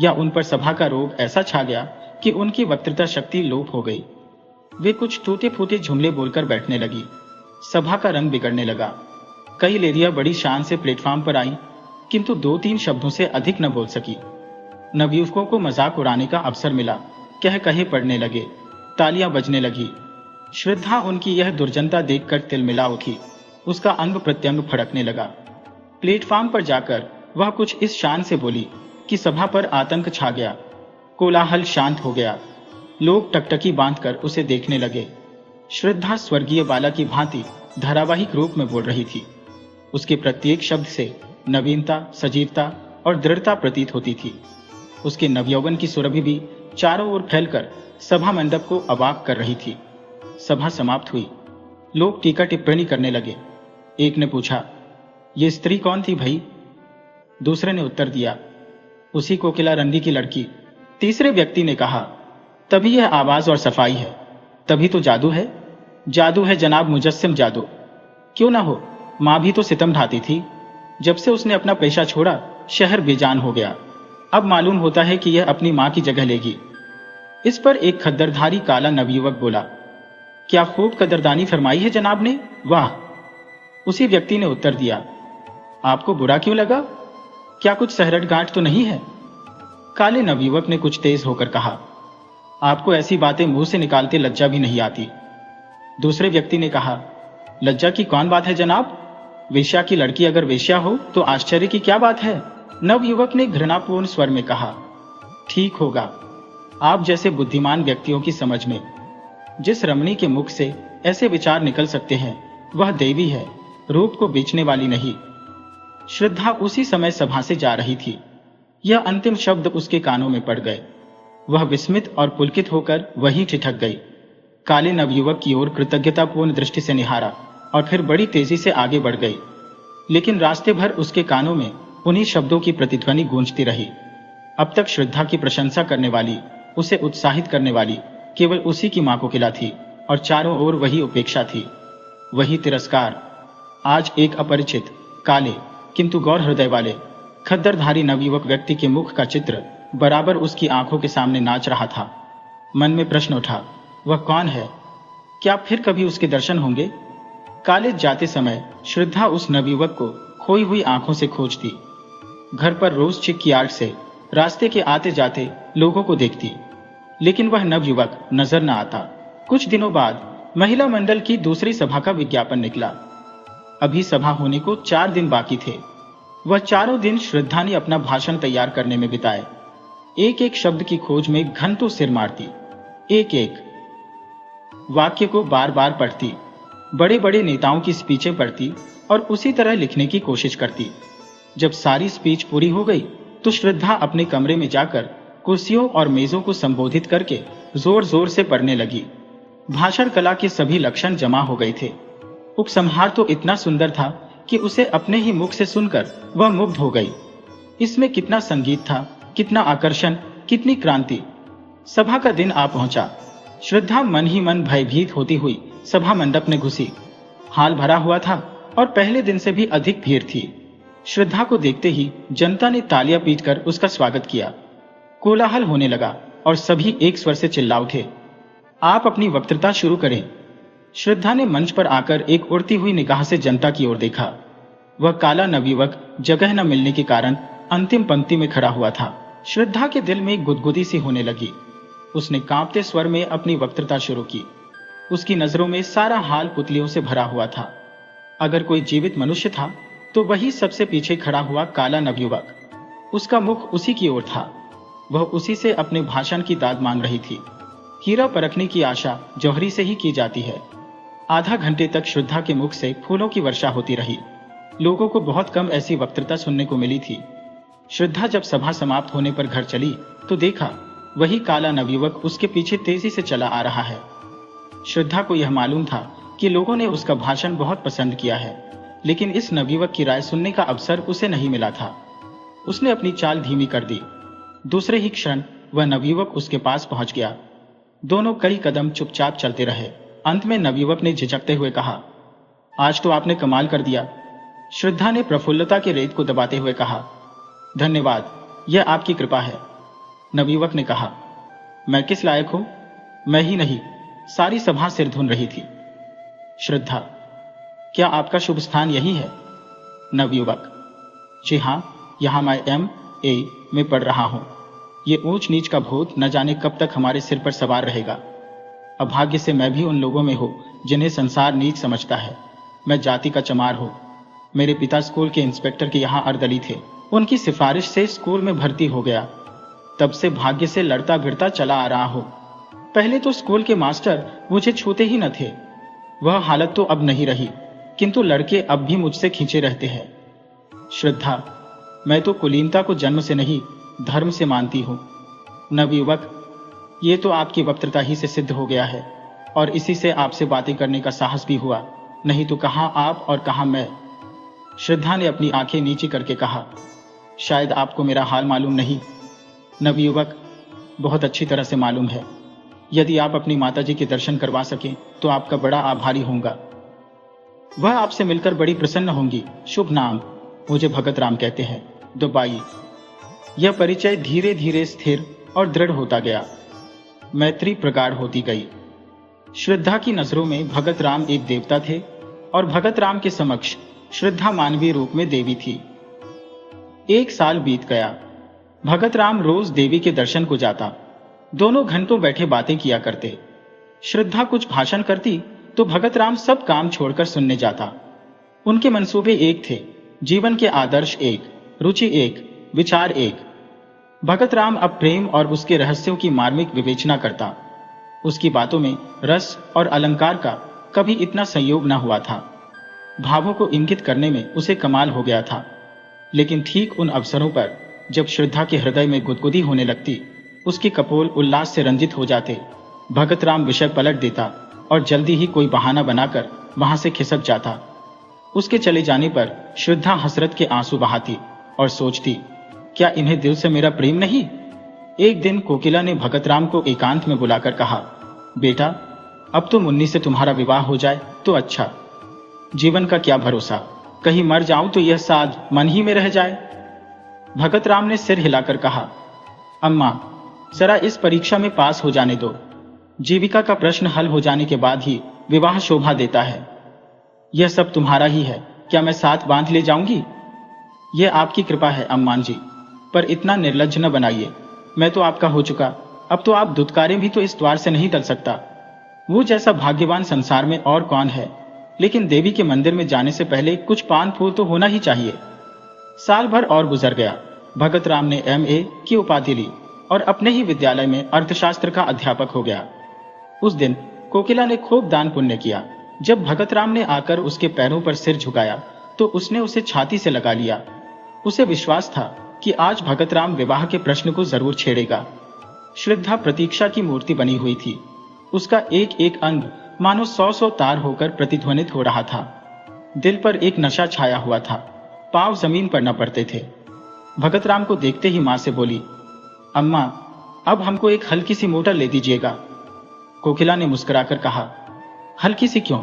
या उन पर सभा का रोग ऐसा छा गया कि उनकी वक्तृता शक्ति लोप हो गई। वे कुछ टूटे फूटे जुमले बोलकर बैठने लगी। सभा का रंग बिगड़ने लगा। कई लेडियां बड़ी शान से प्लेटफॉर्म पर आईं, किंतु 2-3 शब्दों से अधिक न बोल सकी। नवयुवकों को मजाक उड़ाने का अवसर मिला। कह कहे पड़ने लगे, तालियां बजने लगी। श्रद्धा उनकी यह दुर्जनता देखकर तिलमिला उठी। उसका अंग प्रत्यंग फड़कने लगा। प्लेटफॉर्म पर जाकर वह कुछ इस शान से बोली कि सभा पर आतंक छा गया। कोलाहल शांत हो गया। लोग टकटकी बांधकर उसे देखने लगे। श्रद्धा स्वर्गीय बाला की भांति धारावाहिक रूप में बोल रही थी। उसके प्रत्येक शब्द से नवीनता, सजीवता और दृढ़ता प्रतीत होती थी। उसके नवयौवन की सुरभि भी चारों ओर फैलकर सभा मंडप को अवाक कर रही थी। सभा समाप्त हुई। लोग टीका टिप्पणी करने लगे। एक ने पूछा, ये स्त्री कौन थी भाई? दूसरे ने उत्तर दिया, उसी कोकिला रंडी की लड़की। तीसरे व्यक्ति ने कहा, तभी यह आवाज और सफाई है, तभी तो जादू है। जादू है जनाब, मुजस्सिम जादू। क्यों ना हो, मां भी तो सितम ढाती थी। जब से उसने अपना पेशा छोड़ा, शहर बेजान हो गया। अब मालूम होता है कि यह अपनी मां की जगह लेगी। इस पर एक खद्दरधारी काला नवयुवक बोला, क्या खूब कदरदानी फरमाई है जनाब ने, वाह। उसी व्यक्ति ने उत्तर दिया, आपको बुरा क्यों लगा? क्या कुछ सहरट गांठ तो नहीं है? काले नवयुवक ने कुछ तेज होकर कहा, आपको ऐसी बातें मुंह से निकालते लज्जा भी नहीं आती। दूसरे व्यक्ति ने कहा, लज्जा की कौन बात है जनाब? वेश्या की लड़की अगर वेश्या हो तो आश्चर्य की क्या बात है? नवयुवक ने घृणापूर्ण स्वर में कहा, ठीक होगा। आप जैसे बुद्धिमान व्यक्तियों की समझ में जिस रमणी के मुख से ऐसे विचार निकल सकते हैं, वह देवी है, रूप को बेचने वाली नहीं। श्रद्धा उसी समय सभा से जा रही थी। यह अंतिम शब्द उसके कानों में पड़ गए। वह विस्मित और पुलकित होकर वहीं ठिठक गई। काले नवयुवक की ओर कृतज्ञतापूर्ण दृष्टि से निहारा और फिर बड़ी तेजी से आगे बढ़ गई। लेकिन रास्ते भर उसके कानों में उन्हीं शब्दों की प्रतिध्वनि गूंजती रही। अब तक श्रद्धा की प्रशंसा करने वाली, उसे उत्साहित करने वाली केवल उसी की मां कोकिला थी और चारों ओर वही उपेक्षा थी, वही तिरस्कार। आज एक अपरिचित, काले किंतु गौर हृदय वाले, खद्दरधारी नवयुवक व्यक्ति के मुख का चित्र बराबर उसकी आंखों के सामने नाच रहा था। मन में प्रश्न उठा, वह कौन है? क्या फिर कभी उसके दर्शन होंगे? कॉलेज जाते समय श्रद्धा उस नवयुवक को खोई हुई आंखों से खोजती। घर पर रोज चिक्की से रास्ते के आते जाते लोगों को देखती, लेकिन वह नवयुवक नजर न आता। कुछ दिनों बाद महिला मंडल की दूसरी सभा का विज्ञापन निकला। अभी सभा होने को 4 दिन बाकी थे। वह चारों दिन श्रद्धा ने अपना भाषण तैयार करने में बिताए। एक एक शब्द की खोज में घंटों सिर मारती, एक एक वाक्य को बार बार पढ़ती, बड़े बड़े नेताओं की स्पीचें पढ़ती और उसी तरह लिखने की कोशिश करती। जब सारी स्पीच पूरी हो गई तो श्रद्धा अपने कमरे में जाकर कुर्सियों और मेजों को संबोधित करके जोर जोर से पढ़ने लगी। भाषण कला के सभी लक्षण जमा हो गए थे। उपसंहार तो इतना सुंदर था कि उसे अपने ही मुख से सुनकर वह मुग्ध हो गई। इसमें कितना संगीत था, कितना आकर्षण, कितनी क्रांति। सभा का दिन आ पहुंचा। श्रद्धा मन ही मन भयभीत होती हुई सभा मंडप में घुसी। हाल भरा हुआ था और पहले दिन से भी अधिक भीड़ थी। श्रद्धा को देखते ही जनता ने तालियां पीटकर उसका स्वागत किया। कोलाहल होने लगा और सभी एक स्वर से चिल्ला उठे, आप अपनी वक्तृता शुरू करें। श्रद्धा ने मंच पर आकर एक उड़ती हुई निगाह से जनता की ओर देखा। वह काला नवयुवक जगह न मिलने के कारण अंतिम पंक्ति में खड़ा हुआ था। श्रद्धा के दिल में गुदगुदी सी होने लगी। उसने कांपते स्वर में अपनी वक्तृता शुरू की। उसकी नजरों में सारा हाल पुतलियों से भरा हुआ था। अगर कोई जीवित मनुष्य था तो वही सबसे पीछे खड़ा हुआ काला नवयुवक। उसका मुख उसी की ओर था। वह उसी से अपने भाषण की दाद मांग रही थी। हीरा परखने की आशा जौहरी से ही की जाती है। आधा घंटे तक श्रद्धा के मुख से फूलों की वर्षा होती रही। लोगों को बहुत कम ऐसी वक्तृता सुनने को मिली थी। श्रद्धा जब सभा समाप्त होने पर घर चली तो देखा वही काला नवयुवक उसके पीछे तेजी से चला आ रहा है। श्रद्धा को यह मालूम था कि लोगों ने उसका भाषण बहुत पसंद किया है, लेकिन इस नवयुवक की राय सुनने का अवसर उसे नहीं मिला था। उसने अपनी चाल धीमी कर दी। दूसरे ही क्षण वह नवयुवक उसके पास पहुंच गया। दोनों कई कदम चुपचाप चलते रहे। अंत में नवयुवक ने झिझकते हुए कहा, आज तो आपने कमाल कर दिया। श्रद्धा ने प्रफुल्लता के रेत को दबाते हुए कहा, धन्यवाद, यह आपकी कृपा है। नवयुवक ने कहा, मैं किस लायक हूं? मैं ही नहीं, सारी सभा सिर धुन रही थी। श्रद्धा, क्या आपका शुभ स्थान यही है? नवयुवक, जी हां, यहां मैं MA में पढ़ रहा हूं। ये ऊंच नीच का भूत न जाने कब तक हमारे सिर पर सवार रहेगा। अभाग्य से मैं भी उन लोगों में हूं जिन्हें संसार नीच समझता है। मैं जाति का चमार हूं। मेरे पिता स्कूल के इंस्पेक्टर के यहाँ अर्दली थे। उनकी सिफारिश से स्कूल में भर्ती हो गया। तब से भाग्य से लड़ता भिड़ता चला आ रहा हूं। पहले तो स्कूल के मास्टर मुझे छूते ही न थे। वह हालत तो अब नहीं रही, किंतु लड़के अब भी मुझसे खींचे रहते हैं। श्रद्धा, मैं तो कुलीनता को जन्म से नहीं धर्म से मानती हूं। नवयुवक, ये तो आपकी वक्तृता ही से सिद्ध हो गया है और इसी से आपसे बातें करने का साहस भी हुआ, नहीं तो कहां आप और कहां मैं। श्रद्धा ने अपनी आंखें नीची करके कहा, शायद आपको मेरा हाल मालूम नहीं। नवयुवक, बहुत अच्छी तरह से मालूम है। यदि आप अपनी माताजी के दर्शन करवा सकें तो आपका बड़ा आभारी होऊंगा। वह आपसे मिलकर बड़ी प्रसन्न होंगी। शुभ नाम, मुझे भगत राम कहते हैं। दुबाई। यह परिचय धीरे धीरे स्थिर और दृढ़ होता गया। मैत्री प्रगाढ़ होती गई। श्रद्धा की नजरों में भगत राम एक देवता थे और भगत राम के समक्ष श्रद्धा मानवीय रूप में देवी थी। 1 साल बीत गया। भगत राम रोज देवी के दर्शन को जाता। दोनों घंटों बैठे बातें किया करते। श्रद्धा कुछ भाषण करती तो भगत राम सब काम छोड़कर सुनने जाता। उनके मंसूबे एक थे, जीवन के आदर्श एक, रुचि एक, विचार एक। भगत राम अब प्रेम और उसके रहस्यों की मार्मिक विवेचना करता। उसकी बातों में रस और अलंकार का कभी इतना संयोग न हुआ था। भावों को इंगित करने में उसे कमाल हो गया था। लेकिन ठीक उन अवसरों पर जब श्रद्धा के हृदय में गुदगुदी होने लगती, उसके कपोल उल्लास से रंजित हो जाते, भगत राम विषय पलट देता और जल्दी ही कोई बहाना बनाकर वहां से खिसक जाता। उसके चले जाने पर श्रद्धा हसरत के आंसू बहाती और सोचती, क्या इन्हें दिल से मेरा प्रेम नहीं? एक दिन कोकिला ने भगत राम को एकांत में बुलाकर कहा, बेटा, अब तो मुन्नी से तुम्हारा विवाह हो जाए तो अच्छा। जीवन का क्या भरोसा, कहीं मर जाऊं तो यह साध मन ही में रह जाए। भगत राम ने सिर हिलाकर कहा, अम्मा, जरा इस परीक्षा में पास हो जाने दो। जीविका का प्रश्न हल हो जाने के बाद ही विवाह शोभा देता है। यह सब तुम्हारा ही है, क्या मैं साथ बांध ले जाऊंगी? ये आपकी कृपा है अम्मान जी, पर इतना निर्लज्ज न बनाइए। मैं तो आपका हो चुका, अब तो आप दुत्कारें भी तो इस द्वार से नहीं टल सकता। वो जैसा भाग्यवान संसार में और कौन है, लेकिन देवी के मंदिर में जाने से पहले कुछ पान फूल तो होना ही चाहिए। साल भर और गुजर गया। भगत राम ने MA की उपाधि ली और अपने ही विद्यालय में अर्थशास्त्र का अध्यापक हो गया। उस दिन कोकिला ने खूब दान पुण्य किया। जब भगत राम ने आकर उसके पैरों पर सिर झुकाया तो उसने उसे छाती से लगा लिया। उसे विश्वास था कि आज भगत राम विवाह के प्रश्न को जरूर छेड़ेगा। श्रद्धा प्रतीक्षा की मूर्ति बनी हुई थी। उसका एक एक अंग मानो 100 तार होकर प्रतिध्वनित हो रहा था। दिल पर एक नशा छाया हुआ था, पांव जमीन पर न पड़ते थे। भगत राम को देखते ही मां से बोली, अम्मा, अब हमको एक हल्की सी मोटर ले दीजिएगा। कोकिला ने मुस्कुराकर कहा, हल्की सी क्यों,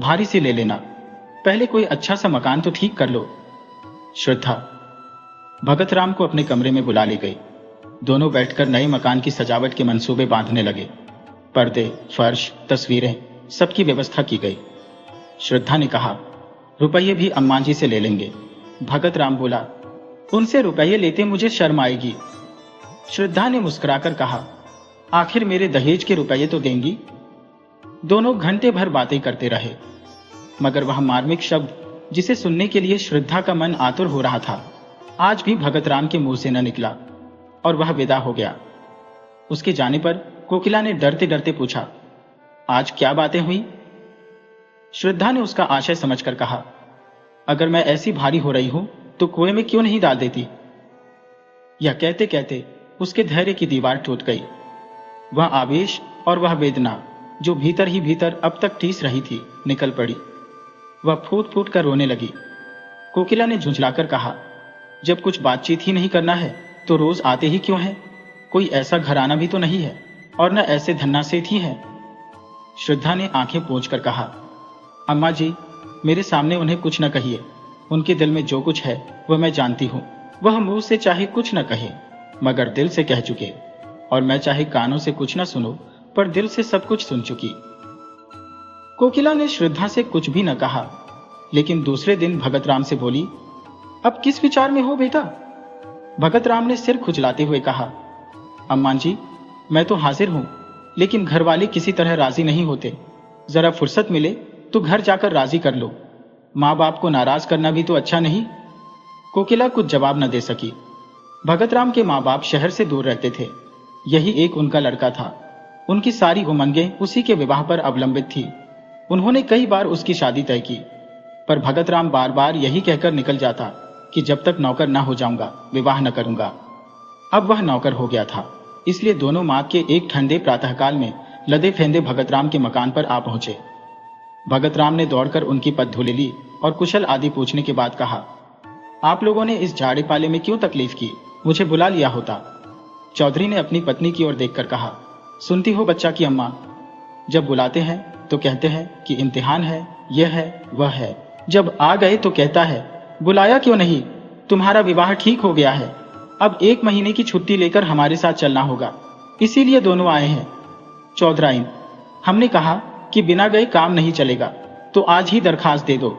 भारी सी ले लेना। पहले कोई अच्छा सा मकान तो ठीक कर लो। श्रद्धा भगत राम को अपने कमरे में बुला ले गई। दोनों बैठकर नए मकान की सजावट के मंसूबे बांधने लगे। पर्दे, फर्श, तस्वीरें, सबकी व्यवस्था की गई। श्रद्धा ने कहा, रुपये भी अम्मा जी से ले लेंगे। भगत राम बोला, उनसे रुपये लेते मुझे शर्म आएगी। श्रद्धा ने मुस्कुराकर कहा, आखिर मेरे दहेज के रुपये तो देंगी। दोनों घंटे भर बातें करते रहे, मगर वह मार्मिक शब्द जिसे सुनने के लिए श्रद्धा का मन आतुर हो रहा था, आज भी भगत राम के मुंह से न निकला और वह विदा हो गया। उसके जाने पर कोकिला ने डरते डरते पूछा, आज क्या बातें हुई? श्रद्धा ने उसका आशय समझकर कहा, अगर मैं ऐसी भारी हो रही हूं तो कुएं में क्यों नहीं डाल देती। यह कहते कहते उसके धैर्य की दीवार टूट गई। वह आवेश और वह वेदना जो भीतर ही भीतर अब तक टीस रही थी, निकल पड़ी। वह फूट फूट कर रोने लगी। कोकिला ने झुंझलाकर कहा, जब कुछ बातचीत ही नहीं करना है तो रोज आते ही क्यों है? कोई ऐसा घराना भी तो नहीं है और न ऐसे धन्ना सेठ ही है। श्रद्धा ने आंखें पोंछकर कहा, अम्मा जी, मेरे सामने उन्हें कुछ न कहिए। उनके दिल में जो कुछ है वह मैं जानती हूं। वह मुंह से चाहे कुछ न कहे मगर दिल से कह चुके, और मैं चाहे कानों से कुछ न सुनो पर दिल से सब कुछ सुन चुकी। कोकिला ने श्रद्धा से कुछ भी न कहा, लेकिन दूसरे दिन भगत राम से बोली, अब किस विचार में हो बेटा? भगत राम ने सिर खुजलाते हुए कहा, अम्मा जी, मैं तो हाजिर हूं, लेकिन घर वाले किसी तरह राजी नहीं होते। जरा फुर्सत मिले तो घर जाकर राजी कर लो। माँ बाप को नाराज करना भी तो अच्छा नहीं। कोकिला कुछ जवाब न दे सकी। भगत राम के माँ बाप शहर से दूर रहते थे। यही एक उनका लड़का था। उनकी सारी उमंगें उसी के विवाह पर अवलंबित थी। उन्होंने कई बार उसकी शादी तय की, पर भगत राम बार बार यही कहकर निकल जाता कि जब तक नौकर ना हो जाऊंगा विवाह न करूंगा। अब वह नौकर हो गया था, इसलिए दोनों माँ के एक ठंडे प्रातःकाल में लदे फेंदे भगत राम के मकान पर आ पहुंचे। भगत राम ने दौड़कर उनकी पदधूलि ली और कुशल आदि पूछने के बाद कहा, आप लोगों ने इस झाड़े पाले में क्यों तकलीफ की? मुझे बुला लिया होता। चौधरी ने अपनी पत्नी की ओर देखकर कहा, सुनती हो बच्चा की अम्मा, जब बुलाते हैं तो कहते हैं कि इम्तिहान है, यह है, वह है। जब आ गए तो कहता है, बुलाया क्यों नहीं? तुम्हारा विवाह ठीक हो गया है, अब 1 महीने की छुट्टी लेकर हमारे साथ चलना होगा, इसीलिए दोनों आए हैं। चौधराइन, हमने कहा कि बिना गए काम नहीं चलेगा, तो आज ही दरखास्त दे दो।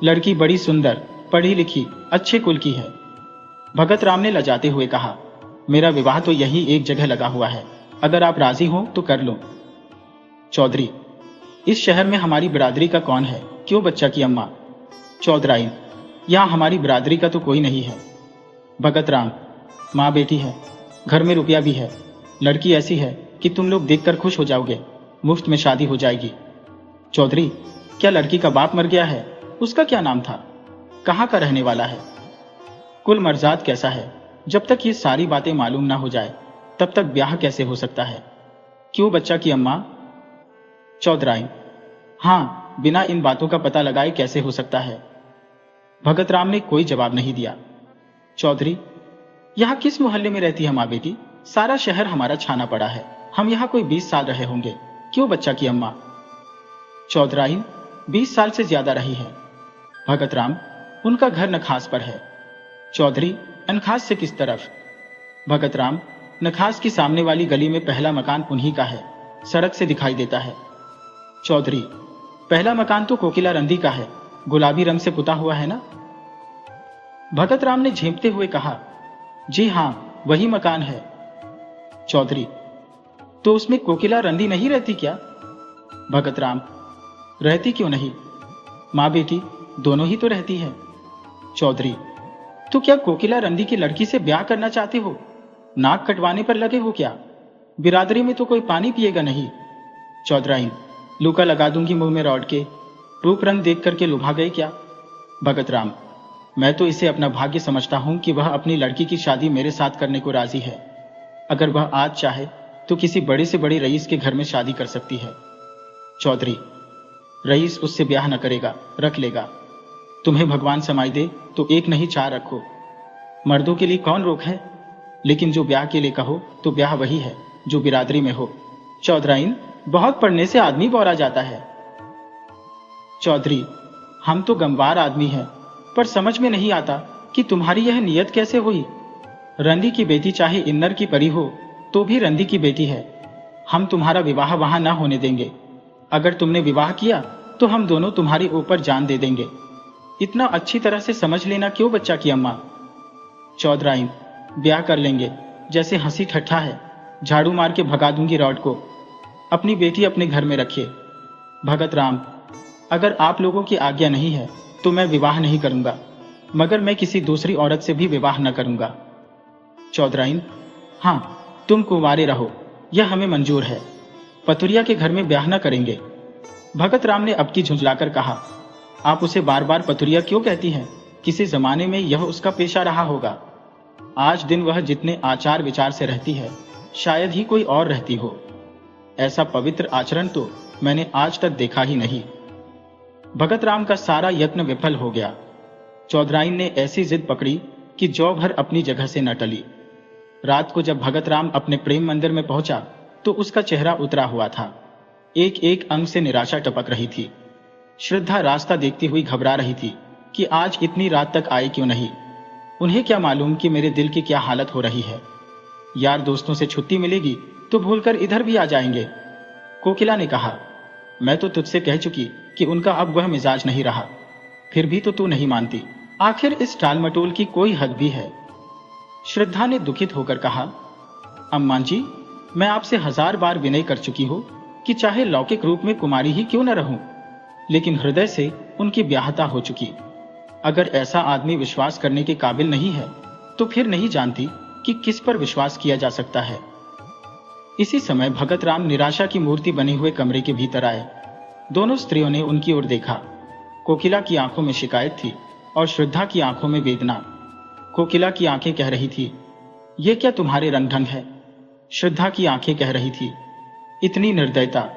लड़की बड़ी सुंदर, पढ़ी लिखी, अच्छे कुल की है। भगत राम ने लजाते हुए कहा, मेरा विवाह तो यही एक जगह लगा हुआ है, अगर आप राजी हो तो कर लो। चौधरी, इस शहर में हमारी बिरादरी का कौन है? क्यों बच्चा की अम्मा? चौधराइन, यहाँ हमारी बिरादरी का तो कोई नहीं है। भगत राम, माँ बेटी है, घर में रुपया भी है, लड़की ऐसी है कि तुम लोग देखकर खुश हो जाओगे, मुफ्त में शादी हो जाएगी। चौधरी, क्या लड़की का बाप मर गया है? उसका क्या नाम था? कहाँ का रहने वाला है? कुल मर्जाद कैसा है? जब तक ये सारी बातें मालूम ना हो जाए तब तक ब्याह कैसे हो सकता है? क्यों बच्चा की अम्मा? चौधराइन, हाँ, बिना इन बातों का पता लगाए कैसे हो सकता है? भगत राम ने कोई जवाब नहीं दिया। चौधरी, यहाँ किस मोहल्ले में रहती है माँ बेटी? सारा शहर हमारा छाना पड़ा है, हम यहाँ कोई 20 साल रहे होंगे। क्यों बच्चा की अम्मा? चौधराइन, 20 साल से ज्यादा रही है। भगत राम, उनका घर नखास पर है। चौधरी, नखास से किस तरफ? भगत राम, नखास की सामने वाली गली में पहला मकान उन्हीं का है, सड़क से दिखाई देता है। चौधरी, पहला मकान तो कोकिला रंदी का है, गुलाबी रंग से पुता हुआ है ना? भगत राम ने झेंपते हुए कहा, जी हाँ, वही मकान है। चौधरी, तो उसमें कोकिला रंदी नहीं रहती क्या? भगत राम, रहती क्यों नहीं, माँ बेटी दोनों ही तो रहती है। चौधरी, तो क्या कोकिला रंदी की लड़की से ब्याह करना चाहते हो? नाक कटवाने पर लगे हो क्या? बिरादरी में तो कोई पानी पिएगा नहीं। चौधराइन, लूका लगा दूंगी मुंह में रौड़ के। रूप रंग देख करके लुभा गए क्या? भगत राम, मैं तो इसे अपना भाग्य समझता हूं कि वह अपनी लड़की की शादी मेरे साथ करने को राजी है। अगर वह आज चाहे तो किसी बड़े से बड़े रईस के घर में शादी कर सकती है। चौधरी, रईस उससे ब्याह न करेगा, रख लेगा। तुम्हें भगवान समाई दे तो एक नहीं चार रखो। मर्दों के लिए कौन रोक है? लेकिन जो ब्याह के लिए कहो तो ब्याह वही है जो बिरादरी में हो। चौधराइन, बहुत पढ़ने से आदमी बौरा जाता है। चौधरी, हम तो गंवार आदमी हैं, पर समझ में नहीं आता कि तुम्हारी यह नियत कैसे हुई। रंदी की बेटी चाहे इन्नर की परी हो तो भी रंदी की बेटी है। हम तुम्हारा विवाह वहां न होने देंगे। अगर तुमने विवाह किया तो हम दोनों तुम्हारे ऊपर जान दे देंगे। इतना अच्छी तरह से समझ लेना क्यों बच्चा की अम्मा। चौधराइन, ब्याह कर लेंगे, जैसे हंसी ठट्ठा है। झाड़ू मार के भगा दूंगी रॉड को। अपनी बेटी अपने घर में रखिए। भगत राम, अगर आप लोगों की आज्ञा नहीं है तो मैं विवाह नहीं करूंगा, मगर मैं किसी दूसरी औरत से भी विवाह न करूंगा। चौधराइन, हाँ, तुम कुंवारे रहो, यह हमें मंजूर है। पतुरिया के घर में ब्याह न करेंगे। भगत राम ने अब की झुंझलाकर कहा, आप उसे बार बार पतुरिया क्यों कहती हैं? किसी जमाने में यह उसका पेशा रहा होगा। आज दिन वह जितने आचार विचार से रहती है, शायद ही कोई और रहती हो। ऐसा पवित्र आचरण तो मैंने आज तक देखा ही नहीं। भगत राम का सारा यत्न विफल हो गया। चौधराइन ने ऐसी जिद पकड़ी कि जौ भर अपनी जगह से न टली। रात को जब भगत राम अपने प्रेम मंदिर में पहुंचा तो उसका चेहरा उतरा हुआ था। एक एक अंग से निराशा टपक रही थी। श्रद्धा रास्ता देखती हुई घबरा रही थी कि आज इतनी रात तक आए क्यों नहीं। उन्हें क्या मालूम कि मेरे दिल की क्या हालत हो रही है। यार दोस्तों से छुट्टी मिलेगी तो भूलकर इधर भी आ जाएंगे। कोकिला ने कहा, मैं तो तुझसे कह चुकी कि उनका अब वह मिजाज नहीं रहा, फिर भी तो तू नहीं मानती। आखिर इस टाल मटोल की कोई हद भी है। श्रद्धा ने दुखित होकर कहा, अम्मा जी, मैं आपसे 1000 बार विनय कर चुकी हूं कि चाहे लौकिक रूप में कुमारी ही क्यों न रहूं, लेकिन हृदय से उनकी ब्याहता हो चुकी। अगर ऐसा आदमी विश्वास करने के काबिल नहीं है तो फिर नहीं जानती कि किस पर विश्वास किया जा सकता है। इसी समय भगत राम निराशा की मूर्ति बने हुए कमरे के भीतर आए। दोनों स्त्रियों ने उनकी ओर देखा। कोकिला की आंखों में शिकायत थी और श्रद्धा की आंखों में वेदना। कोकिला की आंखें कह रही थी, ये क्या तुम्हारे रंग ढंग है? श्रद्धा की आंखें कह रही थी, इतनी निर्दयता।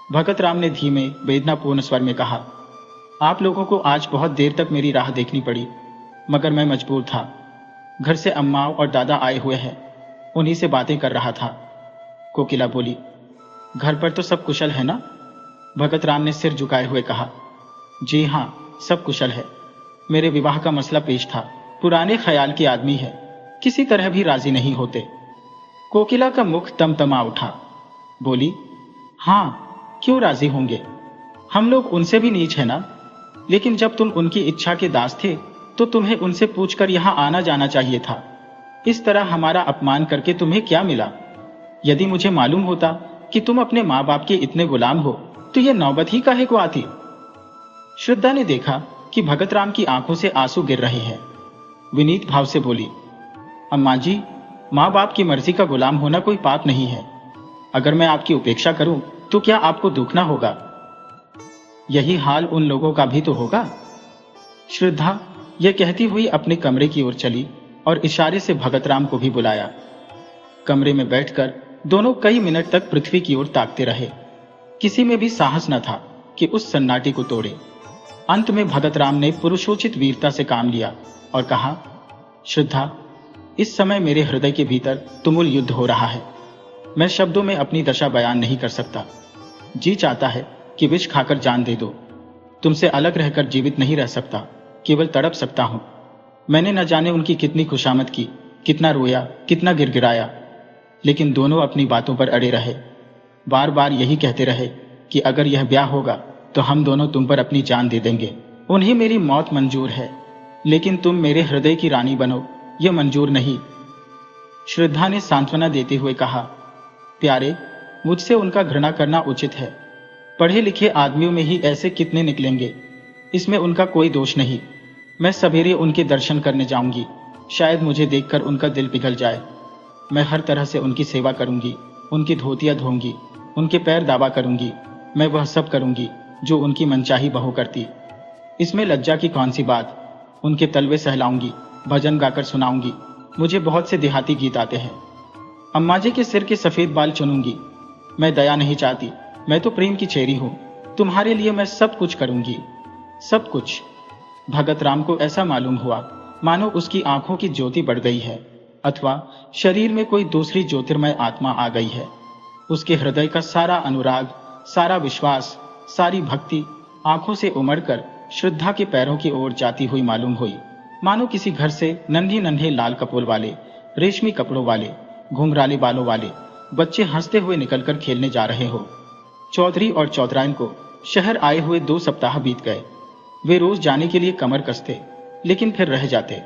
भगत राम ने धीमे वेदनापूर्ण स्वर में कहा, आप लोगों को आज बहुत देर तक मेरी राह देखनी पड़ी, मगर मैं मजबूर था। घर से अम्मा और दादा आए हुए हैं, उन्हीं से बातें कर रहा था। कोकिला बोली, घर पर तो सब कुशल है ना? भगत राम ने सिर झुकाए हुए कहा, जी हाँ, सब कुशल है। मेरे विवाह का मसला पेश था। पुराने ख्याल के आदमी है, किसी तरह भी राजी नहीं होते। कोकिला का मुख तमतमा उठा। बोली, हाँ, क्यों राजी होंगे? हम लोग उनसे भी नीच है ना। लेकिन जब तुम उनकी इच्छा के दास थे तो तुम्हें उनसे पूछकर यहां आना जाना चाहिए था। इस तरह हमारा अपमान करके तुम्हें क्या मिला? यदि मुझे मालूम होता कि तुम अपने माँ बाप के इतने गुलाम हो तो यह नौबत ही काहे को आती। श्रद्धा ने देखा कि भगत राम की आंखों से आंसू गिर रहे हैं। विनीत भाव से बोली, अम्मा जी, माँ बाप की मर्जी का गुलाम होना कोई पाप नहीं है। अगर मैं आपकी उपेक्षा करूं तो क्या आपको दुखना होगा? यही हाल उन लोगों का भी तो होगा। श्रद्धा यह कहती हुई अपने कमरे की ओर चली और इशारे से भगत राम को भी बुलाया। कमरे में बैठकर दोनों कई मिनट तक पृथ्वी की ओर ताकते रहे। किसी में भी साहस न था कि उस सन्नाटे को तोड़े। अंत में भगत राम ने पुरुषोचित वीरता से काम लिया और कहा, श्रद्धा, इस समय मेरे हृदय के भीतर तुमुल युद्ध हो रहा है। मैं शब्दों में अपनी दशा बयान नहीं कर सकता। जी चाहता है कि विष खाकर जान दे दो। तुमसे अलग रहकर जीवित नहीं रह सकता, केवल तड़प सकता हूं। मैंने न जाने उनकी कितनी खुशामद की, कितना रोया, कितना गिड़गिड़ाया, लेकिन दोनों अपनी बातों पर अड़े रहे। बार बार यही कहते रहे कि अगर यह ब्याह होगा तो हम दोनों तुम पर अपनी जान दे देंगे। उन्हें मेरी मौत मंजूर है। लेकिन तुम मेरे हृदय की रानी बनो, यह मंजूर नहीं। श्रद्धा ने सांत्वना देते हुए कहा, प्यारे, मुझसे उनका घृणा करना उचित है। पढ़े लिखे आदमियों में ही ऐसे कितने निकलेंगे, इसमें उनका कोई दोष नहीं। मैं सवेरे उनके दर्शन करने जाऊंगी, शायद मुझे देखकर उनका दिल पिघल जाए। मैं हर तरह से उनकी सेवा करूंगी, उनकी धोतियां धोऊंगी, उनके पैर दावा करूंगी। मैं वह सब करूंगी जो उनकी मनचाही बहू करती। इसमें लज्जा की कौन सी बात। उनके तलवे सहलाऊंगी, भजन गाकर सुनाऊंगी। मुझे बहुत से देहाती गीत आते हैं। अम्मा जी के सिर के सफेद बाल चुनूंगी। मैं दया नहीं चाहती, मैं तो प्रेम की चेरी हूं। तुम्हारे लिए मैं सब कुछ करूंगी, सब कुछ। भगत राम को ऐसा मालूम हुआ मानो उसकी आंखों की ज्योति बढ़ गई है, अथवा शरीर में कोई दूसरी ज्योतिर्मय आत्मा आ गई है। उसके हृदय का सारा अनुराग, सारा विश्वास, सारी भक्ति आंखों से उमड़कर श्रद्धा के पैरों की ओर जाती हुई मालूम हुई, मानो किसी घर से नन्हे नन्हे लाल कपोल वाले, रेशमी कपड़ों वाले, घुंघराले बालों वाले बच्चे हंसते हुए निकलकर खेलने जा रहे हो। चौधरी और चौधराइन को शहर आए हुए 2 सप्ताह बीत गए। वे रोज जाने के लिए कमर कसते, लेकिन फिर रह जाते।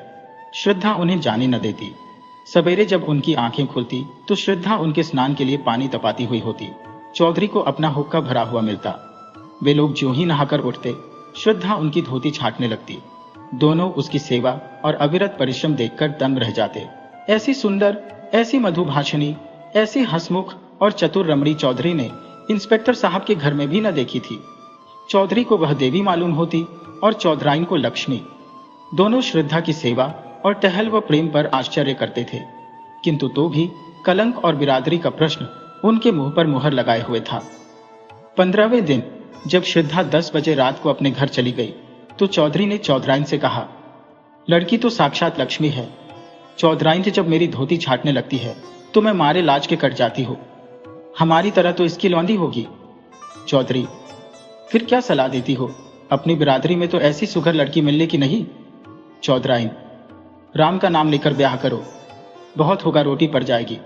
श्रद्धा उन्हें जाने न देती। सवेरे जब उनकी आंखें खुलती तो श्रद्धा उनके स्नान के लिए पानी तपाती हुई होती। चौधरी को अपना हुक्का भरा हुआ मिलता। वे लोग ज्यों ही नहाकर उठते, श्रद्धा उनकी धोती छांटने लगती। दोनों उसकी सेवा और अविरत परिश्रम देखकर दंग रह जाते। ऐसी सुंदर, ऐसी मधुभाषिणी, ऐसी हंसमुख और चतुर रमणी चौधरी ने इंस्पेक्टर साहब के घर में भी न देखी थी। चौधरी को वह देवी मालूम होती और चौधराइन को लक्ष्मी। दोनों श्रद्धा की सेवा और टहल व प्रेम पर आश्चर्य करते थे, किंतु तो भी कलंक और बिरादरी का प्रश्न उनके मुंह पर मुहर लगाए हुए था। 15वें दिन जब श्रद्धा 10 बजे रात को अपने घर चली गई तो चौधरी ने चौधराइन से कहा, लड़की तो साक्षात लक्ष्मी है। चौधराइन से जब मेरी धोती छाटने लगती है तो मैं मारे लाज के कट जाती हूँ। हमारी तरह तो इसकी लौंडी होगी। चौधरी, फिर क्या सलाह देती हो? अपनी बिरादरी में तो ऐसी सुघर लड़की मिलने की नहीं। चौधराइन, राम का नाम लेकर ब्याह करो, बहुत होगा, रोटी पड़ जाएगी।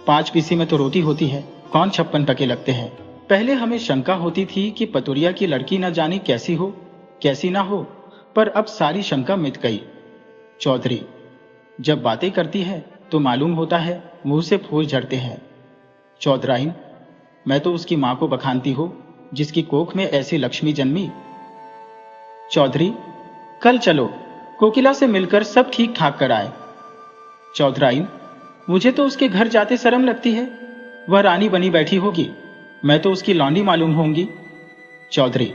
5 पीसी में तो रोटी होती है, कौन 56 टके लगते हैं। पहले हमें शंका होती थी कि पतुरिया की लड़की न जाने कैसी हो, कैसी ना हो, पर अब सारी शंका मिट गई। चौधरी, जब बातें करती है तो मालूम होता है मुंह से फूल झड़ते हैं। चौधराइन, मैं तो उसकी मां को बखानती हूं जिसकी कोख में ऐसी लक्ष्मी जन्मी। चौधरी, कल चलो, कोकिला से मिलकर सब ठीक ठाक कराए। चौधराइन, मुझे तो उसके घर जाते शर्म लगती है। वह रानी बनी बैठी होगी, मैं तो उसकी लौंडी मालूम होंगी। चौधरी,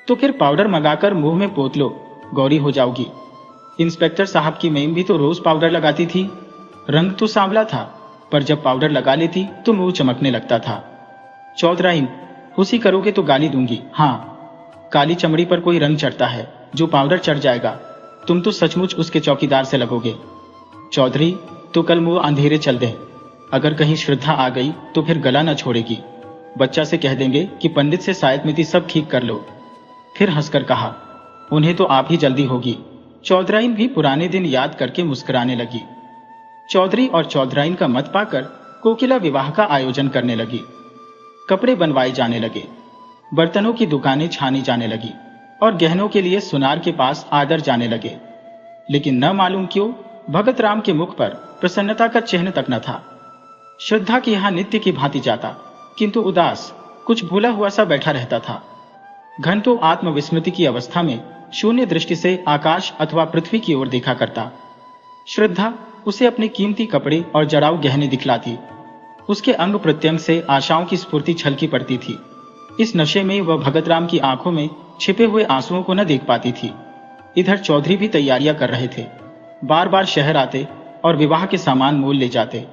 तो फिर पाउडर मंगाकर मुंह में पोत लो, गौरी हो जाओगी। इंस्पेक्टर साहब की मेम भी तो रोज पाउडर लगाती थी। रंग तो सांवला था, पर जब पाउडर लगा लेती तो मुंह चमकने लगता था। चौधराइन, उसी करोगे तो गाली दूंगी। हाँ, काली चमड़ी पर कोई रंग चढ़ता है, जो पाउडर चढ़ जाएगा तुम तो सचमुच उसके चौकीदार से लगोगे। चौधरी, तो कल मुंह अंधेरे चल दे। अगर कहीं श्रद्धा आ गई तो फिर गला न छोड़ेगी। बच्चा से कह देंगे कि पंडित से सायत मिति सब ठीक कर लो। फिर हंसकर कहा, उन्हें तो आप ही जल्दी होगी। चौधराइन भी पुराने दिन याद करके मुस्कुराने लगी। चौधरी और चौधराइन का मत पाकर कोकिला विवाह का आयोजन करने लगी। कपड़े बनवाए जाने लगे, बर्तनों की दुकानें छानी जाने लगी और गहनों के लिए सुनार के पास आदर जाने लगे। लेकिन न मालूम क्यों भगत राम के मुख पर प्रसन्नता का चिन्ह तक न था। श्रद्धा के यहां नित्य की भांति जाता, किंतु उदास, कुछ भूला हुआ सा बैठा रहता था। घंटों आत्मविस्मृति की अवस्था में शून्य दृष्टि से आकाश अथवा पृथ्वी की ओर देखा करता। श्रद्धा उसे अपने कीमती कपड़े और जड़ाऊ गहने दिखलाती। उसके अंग प्रत्यंग से आशाओं की स्फूर्ति छलकी पड़ती थी। इस नशे में वह भगत राम की आंखों में छिपे हुए आंसुओं को न देख पाती थी। इधर चौधरी भी तैयारियां कर रहे थे। बार बार शहर आते और विवाह के सामान मोल ले जाते।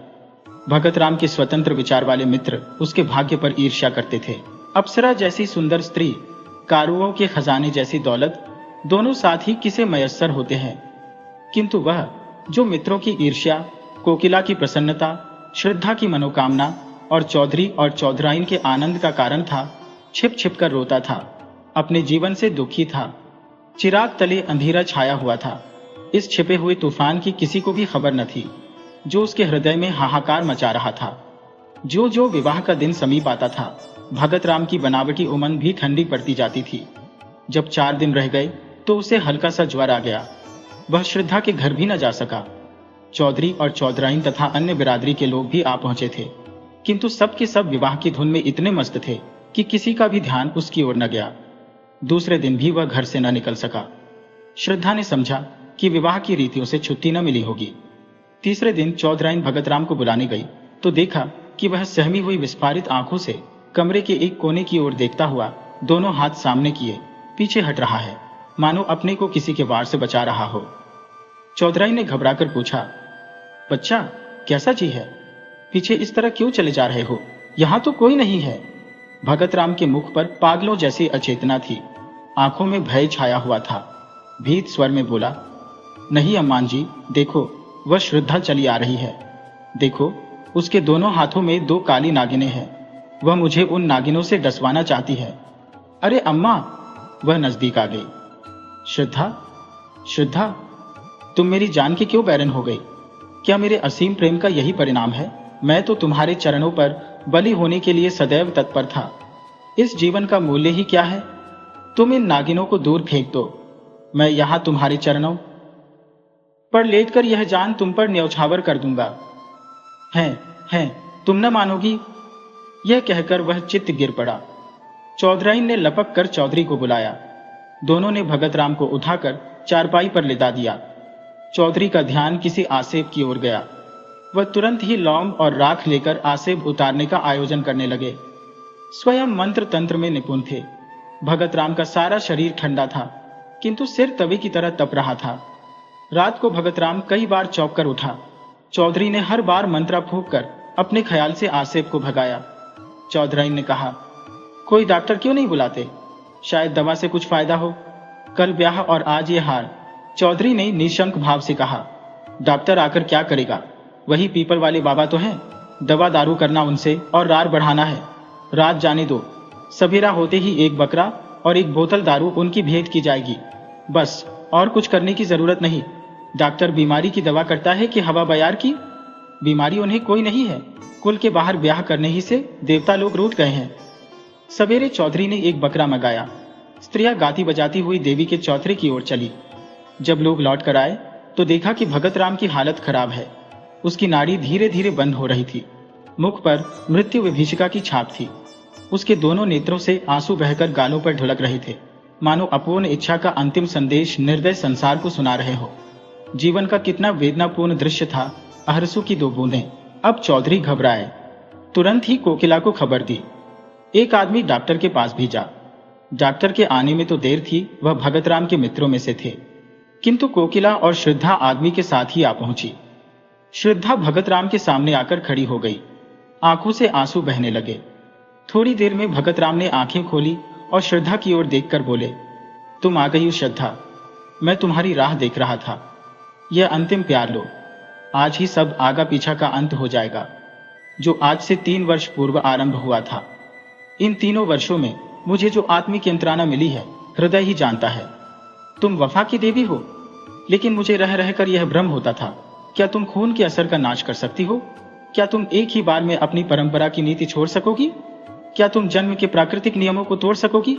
भगत राम के स्वतंत्र विचार वाले मित्र उसके भाग्य पर ईर्ष्या करते थे। अप्सरा जैसी सुंदर स्त्री, कारुओं के खजाने जैसी दौलत, दोनों साथ ही किसे मयस्सर होते हैं, किंतु वह जो मित्रों की ईर्ष्या, कोकिला की प्रसन्नता, श्रद्धा की मनोकामना और चौधरी और चौधराइन के आनंद का कारण था, छिप छिप कर रोता था, अपने जीवन से दुखी था। चिराग तले अंधेरा छाया हुआ था। इस छिपे हुए तूफान की किसी को भी खबर न थी, जो उसके हृदय में हाहाकार मचा रहा था। जो जो विवाह का दिन समीप आता था, भगत राम की बनावटी उमंग भी ठंडी पड़ती जाती थी। जब 4 दिन रह गए तो उसे हल्का सा ज्वर आ गया। वह श्रद्धा के घर भी न जा सका। चौधरी और चौधराइन तथा अन्य बिरादरी के लोग भी आ पहुंचे थे, किंतु सब के सब विवाह की धुन में इतने मस्त थे कि किसी का भी ध्यान उसकी ओर न गया। दूसरे दिन भी वह घर से न निकल सका। श्रद्धा ने समझा कि विवाह की रीतियों से छुट्टी न मिली होगी। तीसरे दिन चौधराइन भगतराम को बुलाने गई तो देखा कि वह सहमी हुई विस्फारित आंखों से कमरे के एक कोने की ओर देखता हुआ दोनों हाथ सामने किए पीछे हट रहा है, मानो अपने को किसी के वार से बचा रहा हो। चौधराइन ने घबराकर पूछा, बच्चा कैसा जी है? पीछे इस तरह क्यों चले जा रहे हो? यहां तो कोई नहीं है। भगतराम के मुख पर पागलों जैसी अचेतना थी, आंखों में भय छाया हुआ था। भीत स्वर में बोला, नहीं अम्मान जी, देखो वह श्रद्धा चली आ रही है। देखो उसके दोनों हाथों में 2 काली नागिनें हैं। वह मुझे उन नागिनों से डसवाना चाहती है। अरे अम्मा! वह नजदीक आ गई। श्रद्धा, श्रद्धा, तुम मेरी जान के क्यों बैरन हो गई? क्या मेरे असीम प्रेम का यही परिणाम है? मैं तो तुम्हारे चरणों पर बलि होने के लिए सदैव तत्पर था। इस जीवन का मूल्य ही क्या है? तुम इन नागिनों को दूर फेंक दो। मैं यहां तुम्हारे चरणों पर लेटकर यह जान तुम पर न्यौछावर कर दूंगा। हैं, तुम न मानोगी। यह कहकर वह चित्त गिर पड़ा। चौधराइन ने लपक कर चौधरी को बुलाया। दोनों ने भगतराम को उठाकर चारपाई पर लेटा दिया। चौधरी का ध्यान किसी आसेब की ओर गया। वह तुरंत ही लौंग और राख लेकर आसेब उतारने का आयोजन करने लगे। स्वयं मंत्र तंत्र में निपुण थे। भगतराम का सारा शरीर ठंडा था, किंतु सिर तवे की तरह तप रहा था। रात को भगतराम कई बार चौंक कर उठा। चौधरी ने हर बार मंत्रा फूंक कर अपने ख्याल से आसेब को भगाया। चौधराइन ने कहा, कोई डॉक्टर क्यों नहीं बुलाते? शायद दवा से कुछ फायदा हो। कल ब्याह और आज ये हार। चौधरी ने निशंक भाव से कहा, डॉक्टर आकर क्या करेगा? वही पीपल वाले बाबा तो हैं। दवा दारू करना उनसे और रार बढ़ाना है। रात जाने दो, सवेरा होते ही 1 बकरा और 1 बोतल दारू उनकी भेंट की जाएगी। बस, और कुछ करने की जरूरत नहीं। डॉक्टर बीमारी की दवा करता है कि हवा बयार की? बीमारी उन्हें कोई नहीं है। कुल के बाहर ब्याह करने ही से देवता लोग रूठ गए हैं। सवेरे चौधरी ने 1 बकरा मंगाया। स्त्रियां गाती बजाती हुई देवी के चौथरे की ओर चली। जब लोग लौट कर आए तो देखा कि भगतराम की हालत खराब है। उसकी नाड़ी धीरे धीरे बंद हो रही थी। मुख पर मृत्यु विभीषिका की छाप थी। उसके दोनों नेत्रों से आंसू बहकर गालों पर ढुलक रहे थे, मानो अपूर्ण इच्छा का अंतिम संदेश निर्दय संसार को सुना रहे हो। जीवन का कितना वेदनापूर्ण दृश्य था। अहरसू की 2 बूंदें। अब चौधरी घबराए। तुरंत ही कोकिला को खबर दी। एक आदमी डॉक्टर के पास भेजा। डॉक्टर के आने में तो देर थी, वह भगतराम के मित्रों में से थे, किंतु कोकिला और श्रद्धा आदमी के साथ ही आ पहुंची। श्रद्धा भगतराम के सामने आकर खड़ी हो गई। आंखों से आंसू बहने लगे। थोड़ी देर में भगतराम ने आंखें खोली और श्रद्धा की ओर देखकर बोले, तुम आ गई हो श्रद्धा। मैं तुम्हारी राह देख रहा था। यह अंतिम प्यार लो। आज ही सब आगा पीछा का अंत हो जाएगा, जो आज से 3 वर्ष पूर्व आरंभ हुआ था। इन 3 वर्षों में मुझे जो आत्मिक यंत्रणा मिली है, हृदय ही जानता है। तुम वफा की देवी हो, लेकिन मुझे रह रहकर यह भ्रम होता था, क्या तुम खून के असर का नाश कर सकती हो? क्या तुम एक ही बार में अपनी परंपरा की नीति छोड़ सकोगी? क्या तुम जन्म के प्राकृतिक नियमों को तोड़ सकोगी?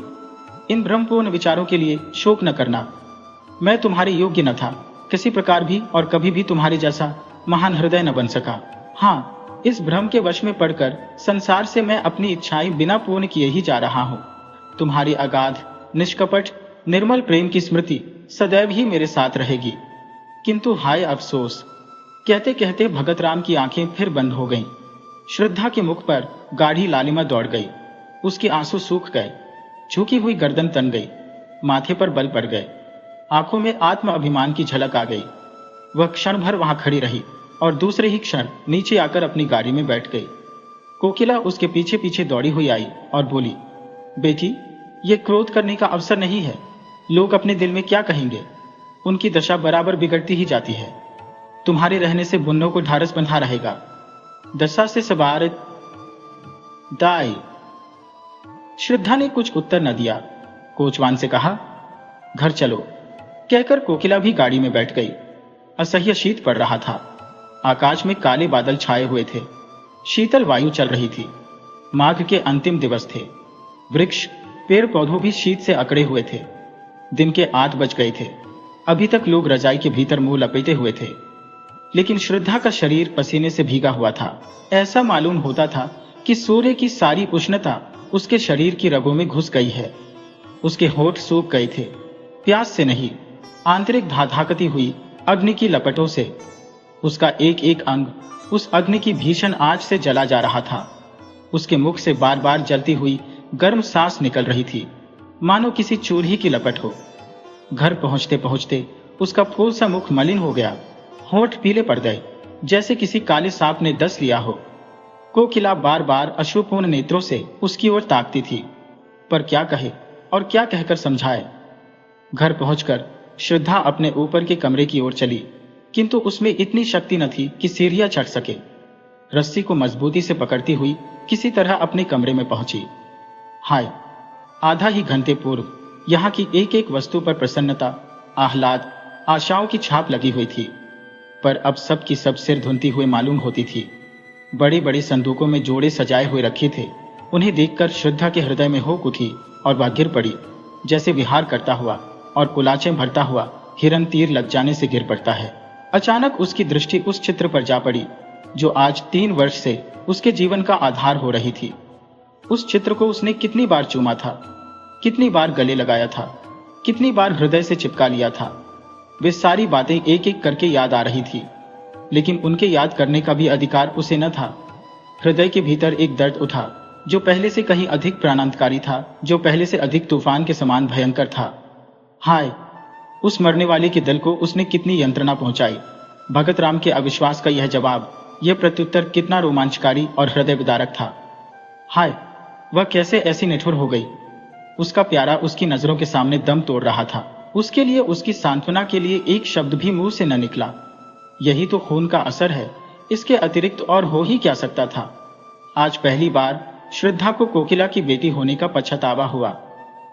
इन भ्रमपूर्ण विचारों के लिए शोक न करना। मैं तुम्हारे योग्य न था, किसी प्रकार भी, और कभी भी तुम्हारे जैसा महान हृदय न बन सका। हाँ, इस भ्रम के वश में पड़कर संसार से मैं अपनी इच्छाएं बिना पूर्ण किए ही जा रहा हूँ। तुम्हारी अगाध, निष्कपट, निर्मल प्रेम की स्मृति सदैव ही मेरे साथ रहेगी। किंतु हाय अफसोस। कहते कहते भगतराम की आंखें फिर बंद हो गईं। श्रद्धा के मुख पर गाढ़ी लालिमा दौड़ गई। उसके आंसू सूख गए। झुकी हुई गर्दन तन गई। माथे पर बल पड़ गए। आंखों में आत्म अभिमान की झलक आ गई। वह क्षण भर वहां खड़ी रही और दूसरे ही क्षण नीचे आकर अपनी गाड़ी में बैठ गई। कोकिला उसके पीछे पीछे दौड़ी हुई आई और बोली, बेटी, ये क्रोध करने का अवसर नहीं है। लोग अपने दिल में क्या कहेंगे? उनकी दशा बराबर बिगड़ती ही जाती है। तुम्हारे रहने से बुन्नों को ढारस बंधा रहेगा। दशा से सवार दाई। श्रद्धा ने कुछ उत्तर न दिया। कोचवान से कहा, घर चलो। कहकर कोकिला भी गाड़ी में बैठ गई। असह्य शीत पड़ रहा था। आकाश में काले बादल छाए हुए थे। शीतल वायु चल रही थी। माघ के अंतिम दिवस थे। वृक्ष, पेड़ पौधों भी शीत से अकड़े हुए थे। दिन के 8 बज गए थे। अभी तक लोग रजाई के भीतर मुंह लपेटे हुए थे, लेकिन श्रद्धा का शरीर पसीने से भीगा हुआ था। ऐसा मालूम होता था कि सूर्य की सारी उष्णता उसके शरीर की रगों में घुस गई है। उसके होठ सूख गए थे, प्यास से नहीं, आंतरिक धाधकती हुई अग्नि की लपटों से। उसका एक एक अंग उस अग्नि की भीषण आंच से जला जा रहा था। उसके मुख से बार बार जलती हुई गर्म सांस निकल रही थी, मानो किसी चूल्हे की लपट हो। घर पहुंचते पहुंचते उसका फूल सा मुख मलिन हो गया, होठ पीले पड़ गए, जैसे किसी काले सांप ने डस लिया हो। कोकिला बार बार अश्रुपूर्ण नेत्रों से उसकी ओर ताकती थी, पर क्या कहे और क्या कहकर समझाए। घर पहुंचकर श्रद्धा अपने ऊपर के कमरे की ओर चली, किंतु उसमें इतनी शक्ति न थी कि सीढ़ियां चढ़ सके। रस्सी को मजबूती से पकड़ती हुई किसी तरह अपने कमरे में पहुंची। हाय, आधा ही घंटे पूर्व यहाँ की एक एक वस्तु पर प्रसन्नता, आह्लाद, आशाओं की छाप लगी हुई थी, पर अब सब की सब सिर धुनती हुए मालूम होती थी। बड़े बड़े संदूकों में जोड़े सजाए हुए रखे थे। उन्हें देखकर श्रद्धा के हृदय में होक उठी और वह गिर पड़ी, जैसे विहार करता हुआ और कुलाचें भरता हुआ हिरन तीर लग जाने से गिर पड़ता है। अचानक उसकी दृष्टि उस चित्र पर जा पड़ी जो आज 3 वर्ष से उसके जीवन का आधार हो रही थी। उस चित्र को उसने कितनी बार चूमा था, कितनी बार गले लगाया था, कितनी बार हृदय से चिपका लिया था। वे सारी बातें एक एक करके याद आ रही थी, लेकिन उनके याद करने का भी अधिकार उसे न था। हृदय के भीतर एक दर्द उठा जो पहले से कहीं अधिक प्राणांतकारी था, जो पहले से अधिक तूफान के समान भयंकर था। हाय, उस मरने वाले के दिल को उसने कितनी यंत्रणा पहुंचाई। भगत राम के अविश्वास का यह जवाब, यह प्रत्युत्तर कितना रोमांचकारी और हृदय विदारक था। हाय, वह कैसे ऐसी निठुर हो गई। उसका प्यारा उसकी नजरों के सामने दम तोड़ रहा था। उसके लिए, उसकी सांत्वना के लिए एक शब्द भी मुंह से न निकला। यही तो खून का असर है, इसके अतिरिक्त और हो ही क्या सकता था। आज पहली बार श्रद्धा को कोकिला की बेटी होने का पछतावा हुआ।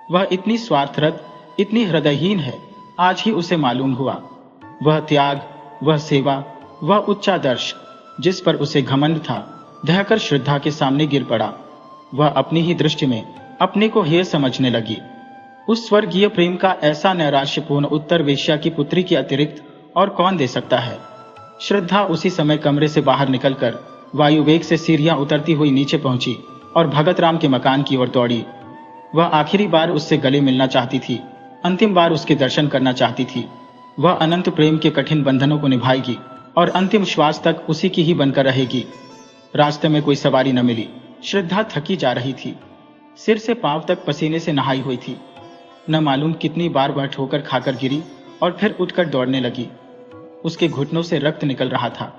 वह इतनी स्वार्थरत, इतनी हृदयहीन है, आज ही उसे मालूम हुआ। वह त्याग, वह सेवा, वह उच्चादर्श जिस पर उसे घमंड था, ढहकर श्रद्धा के सामने गिर पड़ा। वह अपनी ही दृष्टि में अपने को हेय समझने लगी। उस स्वर्गीय प्रेम का ऐसा नैराश्यपूर्ण उत्तर वेश्या की पुत्री के अतिरिक्त और कौन दे सकता है। श्रद्धा उसी समय कमरे से बाहर निकलकर वायुवेग से सीढ़ियां उतरती हुई नीचे पहुंची और भगत राम के मकान की ओर दौड़ी। वह आखिरी बार उससे गले मिलना चाहती थी, अंतिम बार उसके दर्शन करना चाहती थी। वह अनंत प्रेम के कठिन बंधनों को निभाएगी और अंतिम श्वास तक उसी की ही बनकर रहेगी। रास्ते में कोई सवारी न मिली। श्रद्धा थकी जा रही थी, सिर से पांव तक पसीने से नहाई हुई थी। न मालूम कितनी बार वह ठोकर खाकर गिरी और फिर उठकर दौड़ने लगी। उसके घुटनों से रक्त निकल रहा था,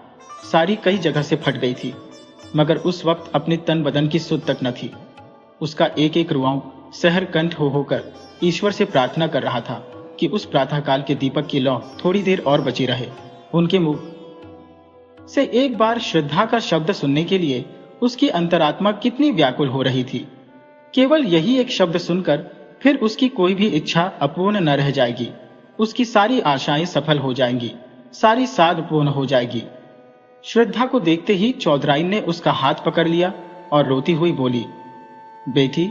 सारी कई जगह से फट गई थी, मगर उस वक्त अपने तन बदन की सुध तक न थी। उसका एक एक रुआं सहर कंठ हो होकर ईश्वर से प्रार्थना कर रहा था कि उस प्रातःकाल के दीपक की लौ थोड़ी देर और बची रहे। उनके मुंह से एक बार श्रद्धा का शब्द सुनने के लिए उसकी अंतरात्मा कितनी व्याकुल हो रही थी। केवल यही एक शब्द सुनकर फिर उसकी कोई भी इच्छा अपूर्ण न रह जाएगी। उसकी सारी आशाएं सफल हो जाएंगी, सारी साध पूर्ण हो जाएगी। श्रद्धा को देखते ही चौधराइन ने उसका हाथ पकड़ लिया और रोती हुई बोली, बेटी,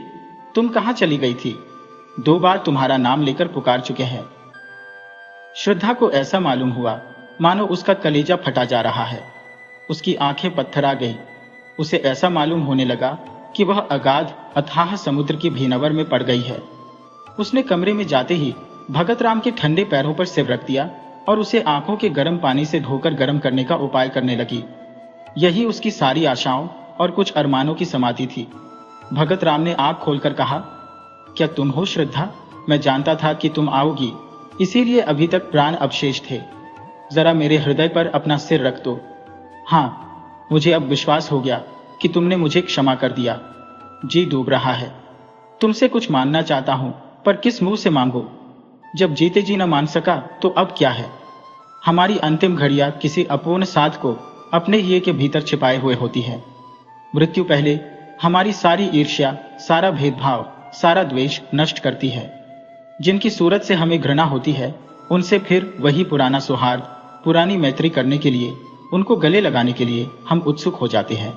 तुम कहां चली गई थी? 2 बार तुम्हारा नाम लेकर पुकार चुके हैं। श्रद्धा को ऐसा मालूम हुआ मानो उसका कलेजा फटा जा रहा है। उसकी आंखें पत्थरा गई। उसे ऐसा मालूम होने लगा कि वह अगाध अथाह समुद्र की भीनवर में पड़ गई है। उसने कमरे में जाते ही भगत राम के ठंडे पैरों पर सिर रख दिया और उसे आंखों के गर्म पानी से धोकर गर्म करने का उपाय करने लगी। यही उसकी सारी आशाओं और कुछ अरमानों की समाधि थी। भगत राम ने आंख खोलकर कहा, क्या तुम हो श्रद्धा? मैं जानता था कि तुम आओगी, इसीलिए अभी तक प्राण अवशेष थे। जरा मेरे हृदय पर अपना सिर रख दो। हाँ, मुझे अब विश्वास हो गया कि तुमने मुझे क्षमा कर दिया। जी डूब रहा है। तुमसे कुछ मांगना चाहता हूं, पर किस मुंह से मांगो? जब जीते जी न मान सका तो अब क्या है। हमारी अंतिम घड़ियां किसी अपूर्ण साध को अपने हिये के भीतर छिपाए हुए होती है। मृत्यु पहले हमारी सारी ईर्ष्या, सारा भेदभाव, सारा द्वेष नष्ट करती है। जिनकी सूरत से हमें घृणा होती है, उनसे फिर वही पुराना सौहार्द, पुरानी मैत्री करने के लिए, उनको गले लगाने के लिए हम उत्सुक हो जाते हैं।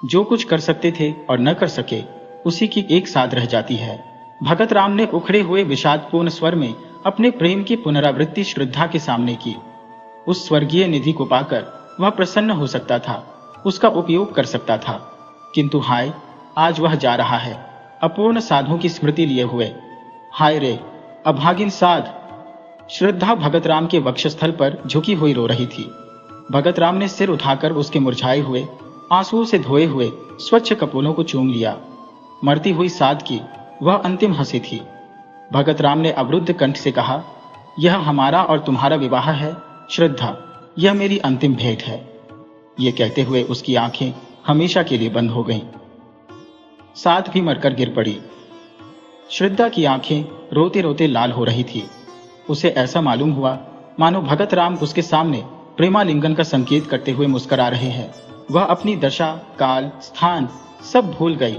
जो कुछ कर सकते थे और न कर सके, उसी की एक साथ रह जाती है। भगत राम ने उखड़े हुए विषादपूर्ण स्वर में अपने प्रेम की पुनरावृत्ति श्रद्धा के सामने की। उस स्वर्गीय निधि को पाकर वह प्रसन्न हो सकता था, उसका उपयोग कर सकता था, किंतु हाय, आज वह जा रहा है अपूर्ण साधों की स्मृति लिए हुए। हाय रे अभागिन साध। श्रद्धा भगत राम के वक्षस्थल पर झुकी हुई रो रही थी। भगत राम ने सिर उठाकर उसके मुरझाए हुए, आंसुओं से धोए हुए स्वच्छ कपोलों को चूम लिया। मरती हुई साध की वह अंतिम हंसी थी। भगत राम ने अवरुद्ध कंठ से कहा, यह हमारा और तुम्हारा विवाह है श्रद्धा, यह मेरी अंतिम भेंट है। ये कहते हुए उसकी आंखें हमेशा के लिए बंद हो गईं। साध भी मरकर गिर पड़ी। श्रद्धा की आंखें रोते रोते लाल हो रही थी। उसे ऐसा मालूम हुआ मानो भगत राम उसके सामने प्रेमालिंगन का संकेत करते हुए मुस्कुरा रहे हैं। वह अपनी दशा, काल, स्थान सब भूल गई।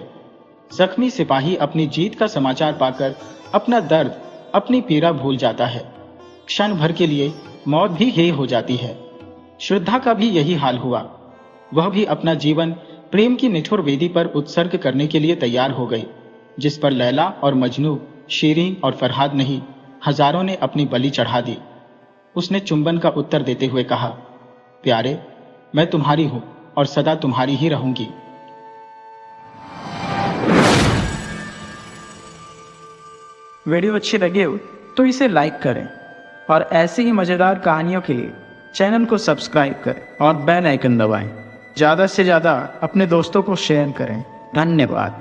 जख्मी सिपाही अपनी जीत का समाचार पाकर अपना दर्द, अपनी पीड़ा भूल जाता है। क्षण भर के लिए मौत भी हेय हो जाती है। श्रद्धा का भी यही हाल हुआ। वह भी अपना जीवन प्रेम की निठुर वेदी पर उत्सर्ग करने के लिए तैयार हो गई, जिस पर लैला और मजनू, शीरीन और फरहाद नहीं, हजारों ने अपनी बलि चढ़ा दी। उसने चुंबन का उत्तर देते हुए कहा, प्यारे, मैं तुम्हारी हूं और सदा तुम्हारी ही रहूंगी। वीडियो अच्छी लगी हो तो इसे लाइक करें और ऐसी ही मज़ेदार कहानियों के लिए चैनल को सब्सक्राइब करें और बेल आइकन दबाएं। ज़्यादा से ज़्यादा अपने दोस्तों को शेयर करें। धन्यवाद।